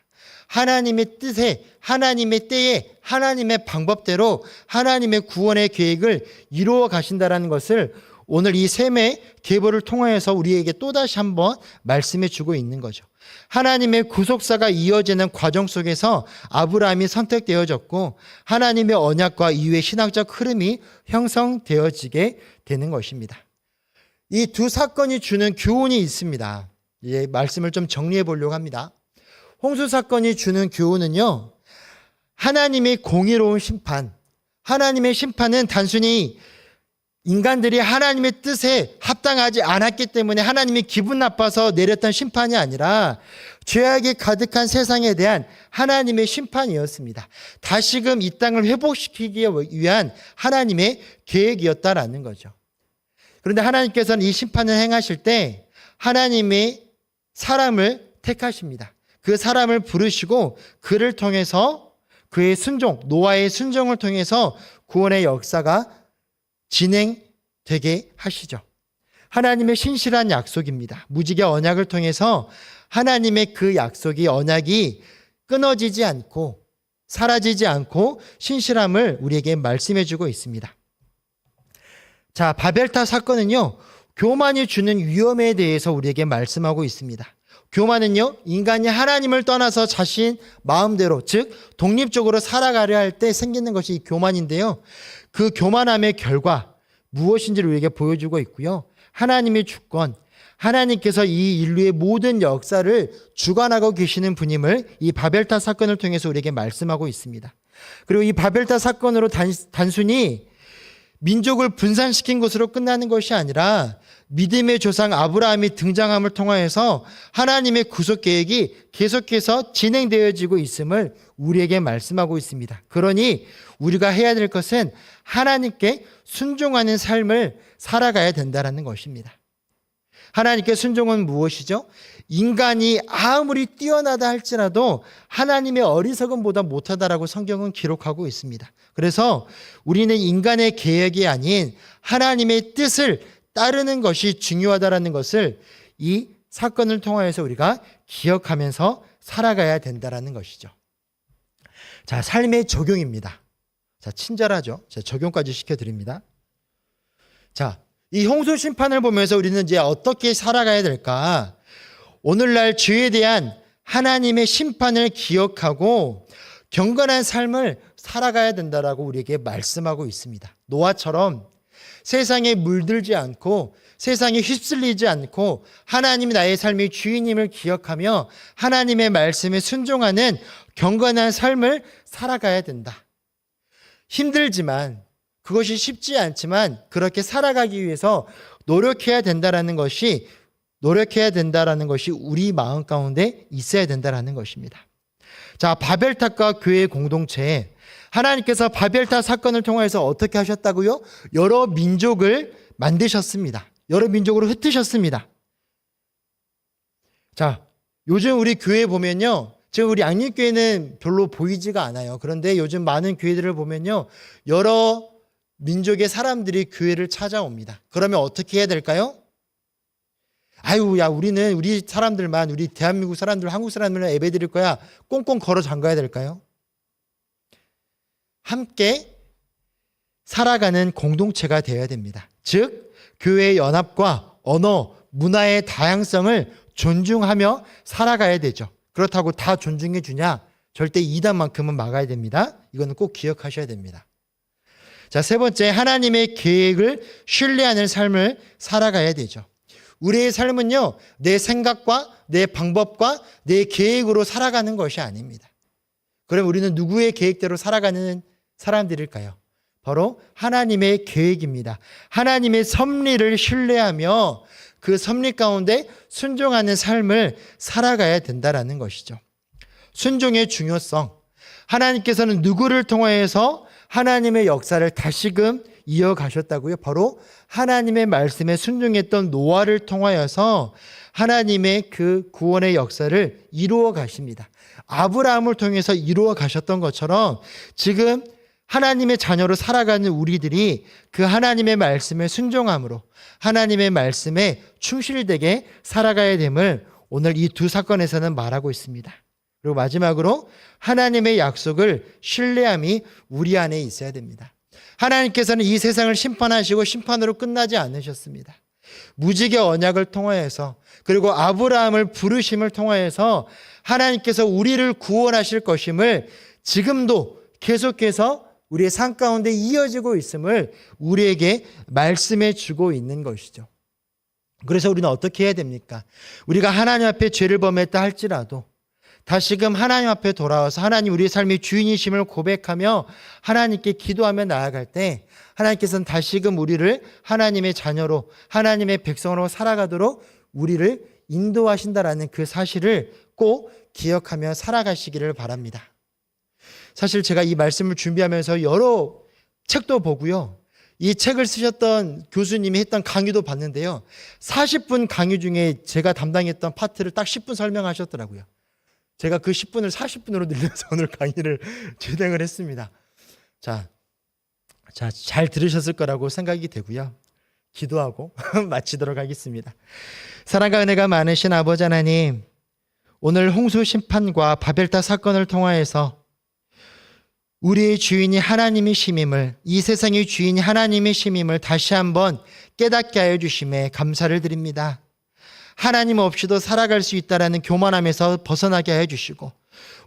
하나님의 뜻에, 하나님의 때에, 하나님의 방법대로 하나님의 구원의 계획을 이루어 가신다라는 것을 오늘 이 셈의 계보를 통하여서 우리에게 또다시 한번 말씀해 주고 있는 거죠. 하나님의 구속사가 이어지는 과정 속에서 아브라함이 선택되어졌고 하나님의 언약과 이후의 신학적 흐름이 형성되어지게 되는 것입니다. 이 두 사건이 주는 교훈이 있습니다. 이제 말씀을 좀 정리해 보려고 합니다. 홍수 사건이 주는 교훈은요, 하나님의 공의로운 심판, 하나님의 심판은 단순히 인간들이 하나님의 뜻에 합당하지 않았기 때문에 하나님이 기분 나빠서 내렸던 심판이 아니라 죄악이 가득한 세상에 대한 하나님의 심판이었습니다. 다시금 이 땅을 회복시키기 위한 하나님의 계획이었다라는 거죠. 그런데 하나님께서는 이 심판을 행하실 때 하나님의 사람을 택하십니다. 그 사람을 부르시고 그를 통해서 그의 순종, 노아의 순종을 통해서 구원의 역사가 진행되게 하시죠. 하나님의 신실한 약속입니다. 무지개 언약을 통해서 하나님의 그 약속이, 언약이 끊어지지 않고 사라지지 않고 신실함을 우리에게 말씀해 주고 있습니다. 자, 바벨탑 사건은요, 교만이 주는 위험에 대해서 우리에게 말씀하고 있습니다. 교만은요, 인간이 하나님을 떠나서 자신 마음대로, 즉 독립적으로 살아가려 할 때 생기는 것이 교만인데요, 그 교만함의 결과 무엇인지를 우리에게 보여주고 있고요, 하나님의 주권, 하나님께서 이 인류의 모든 역사를 주관하고 계시는 분임을 이 바벨탑 사건을 통해서 우리에게 말씀하고 있습니다. 그리고 이 바벨탑 사건으로 단순히 민족을 분산시킨 것으로 끝나는 것이 아니라 믿음의 조상 아브라함이 등장함을 통하여서 하나님의 구속 계획이 계속해서 진행되어지고 있음을 우리에게 말씀하고 있습니다. 그러니 우리가 해야 될 것은 하나님께 순종하는 삶을 살아가야 된다는 것입니다. 하나님께 순종은 무엇이죠? 인간이 아무리 뛰어나다 할지라도 하나님의 어리석음보다 못하다라고 성경은 기록하고 있습니다. 그래서 우리는 인간의 계획이 아닌 하나님의 뜻을 따르는 것이 중요하다라는 것을 이 사건을 통하여서 우리가 기억하면서 살아가야 된다라는 것이죠. 자, 삶의 적용입니다. 자, 친절하죠? 자, 적용까지 시켜드립니다. 자, 이 홍수 심판을 보면서 우리는 이제 어떻게 살아가야 될까? 오늘날 죄에 대한 하나님의 심판을 기억하고 경건한 삶을 살아가야 된다라고 우리에게 말씀하고 있습니다. 노아처럼 세상에 물들지 않고 세상에 휩쓸리지 않고 하나님이 나의 삶의 주인임을 기억하며 하나님의 말씀에 순종하는 경건한 삶을 살아가야 된다. 힘들지만, 그것이 쉽지 않지만 그렇게 살아가기 위해서 노력해야 된다라는 것이 우리 마음 가운데 있어야 된다라는 것입니다. 자, 바벨탑과 교회 공동체, 하나님께서 바벨탑 사건을 통해서 어떻게 하셨다고요? 여러 민족을 만드셨습니다. 여러 민족으로 흩으셨습니다. 자, 요즘 우리 교회 보면요, 지금 우리 양립교회는 별로 보이지가 않아요. 그런데 요즘 많은 교회들을 보면요, 여러 민족의 사람들이 교회를 찾아옵니다. 그러면 어떻게 해야 될까요? 아유, 야, 우리는 우리 사람들만, 우리 대한민국 사람들, 한국 사람들만 예배 드릴 거야. 꽁꽁 걸어 잠가야 될까요? 함께 살아가는 공동체가 되어야 됩니다. 즉, 교회의 연합과 언어, 문화의 다양성을 존중하며 살아가야 되죠. 그렇다고 다 존중해 주냐? 절대 이단만큼은 막아야 됩니다. 이거는 꼭 기억하셔야 됩니다. 자, 세 번째, 하나님의 계획을 신뢰하는 삶을 살아가야 되죠. 우리의 삶은요, 내 생각과 내 방법과 내 계획으로 살아가는 것이 아닙니다. 그럼 우리는 누구의 계획대로 살아가는 사람들일까요? 바로 하나님의 계획입니다. 하나님의 섭리를 신뢰하며 그 섭리 가운데 순종하는 삶을 살아가야 된다라는 것이죠. 순종의 중요성. 하나님께서는 누구를 통하여서 하나님의 역사를 다시금 이어가셨다고요? 바로 하나님의 말씀에 순종했던 노아를 통하여서 하나님의 그 구원의 역사를 이루어 가십니다. 아브라함을 통해서 이루어 가셨던 것처럼 지금 하나님의 자녀로 살아가는 우리들이 그 하나님의 말씀에 순종함으로 하나님의 말씀에 충실되게 살아가야 됨을 오늘 이 두 사건에서는 말하고 있습니다. 그리고 마지막으로 하나님의 약속을 신뢰함이 우리 안에 있어야 됩니다. 하나님께서는 이 세상을 심판하시고 심판으로 끝나지 않으셨습니다. 무지개 언약을 통하여서 그리고 아브라함을 부르심을 통하여서 하나님께서 우리를 구원하실 것임을 지금도 계속해서 우리의 삶 가운데 이어지고 있음을 우리에게 말씀해 주고 있는 것이죠. 그래서 우리는 어떻게 해야 됩니까? 우리가 하나님 앞에 죄를 범했다 할지라도 다시금 하나님 앞에 돌아와서 하나님 우리의 삶의 주인이심을 고백하며 하나님께 기도하며 나아갈 때 하나님께서는 다시금 우리를 하나님의 자녀로 하나님의 백성으로 살아가도록 우리를 인도하신다라는 그 사실을 꼭 기억하며 살아가시기를 바랍니다. 사실 제가 이 말씀을 준비하면서 여러 책도 보고요. 이 책을 쓰셨던 교수님이 했던 강의도 봤는데요. 40분 강의 중에 제가 담당했던 파트를 딱 10분 설명하셨더라고요. 제가 그 10분을 40분으로 늘려서 오늘 강의를 진행을 했습니다. 자, 잘 들으셨을 거라고 생각이 되고요. 기도하고 마치도록 하겠습니다. 사랑과 은혜가 많으신 아버지 하나님, 오늘 홍수 심판과 바벨탑 사건을 통하여서 우리의 주인이 하나님이심임을, 이 세상의 주인이 하나님이심임을 다시 한번 깨닫게 하여 주심에 감사를 드립니다. 하나님 없이도 살아갈 수 있다라는 교만함에서 벗어나게 하여 주시고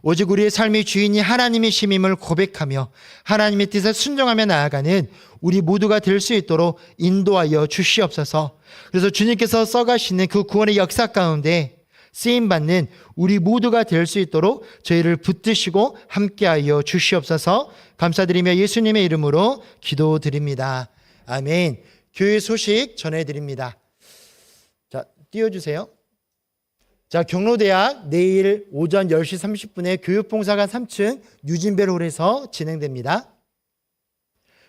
오직 우리의 삶의 주인이 하나님이심임을 고백하며 하나님의 뜻에 순종하며 나아가는 우리 모두가 될 수 있도록 인도하여 주시옵소서. 그래서 주님께서 써가시는 그 구원의 역사 가운데 쓰임받는 우리 모두가 될 수 있도록 저희를 붙드시고 함께하여 주시옵소서. 감사드리며 예수님의 이름으로 기도드립니다. 아멘. 교회 소식 전해드립니다. 자, 띄워주세요. 자, 경로대학 내일 오전 10시 30분에 교육봉사관 3층 유진벨홀에서 진행됩니다.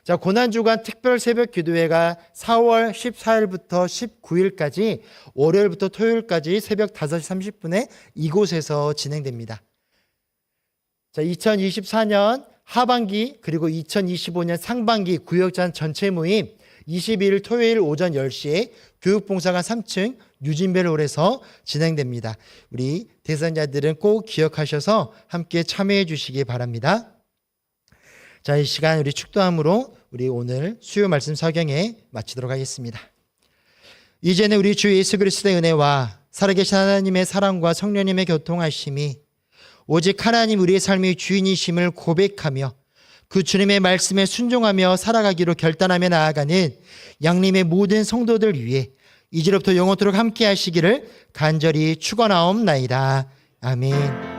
자, 고난주간 특별 새벽 기도회가 4월 14일부터 19일까지 월요일부터 토요일까지 새벽 5시 30분에 이곳에서 진행됩니다. 자, 2024년 하반기 그리고 2025년 상반기 구역장 전체 모임 22일 토요일 오전 10시에 교육봉사관 3층 유진벨홀에서 진행됩니다. 우리 대상자들은 꼭 기억하셔서 함께 참여해 주시기 바랍니다. 자, 이 시간 우리 축도함으로 우리 오늘 수요 말씀 사경에 마치도록 하겠습니다. 이제는 우리 주 예수 그리스도의 은혜와 살아계신 하나님의 사랑과 성령님의 교통하심이 오직 하나님 우리의 삶의 주인이심을 고백하며 그 주님의 말씀에 순종하며 살아가기로 결단하며 나아가는 양림의 모든 성도들 위해 이제로부터 영원토록 함께 하시기를 간절히 축원하옵나이다. 아멘.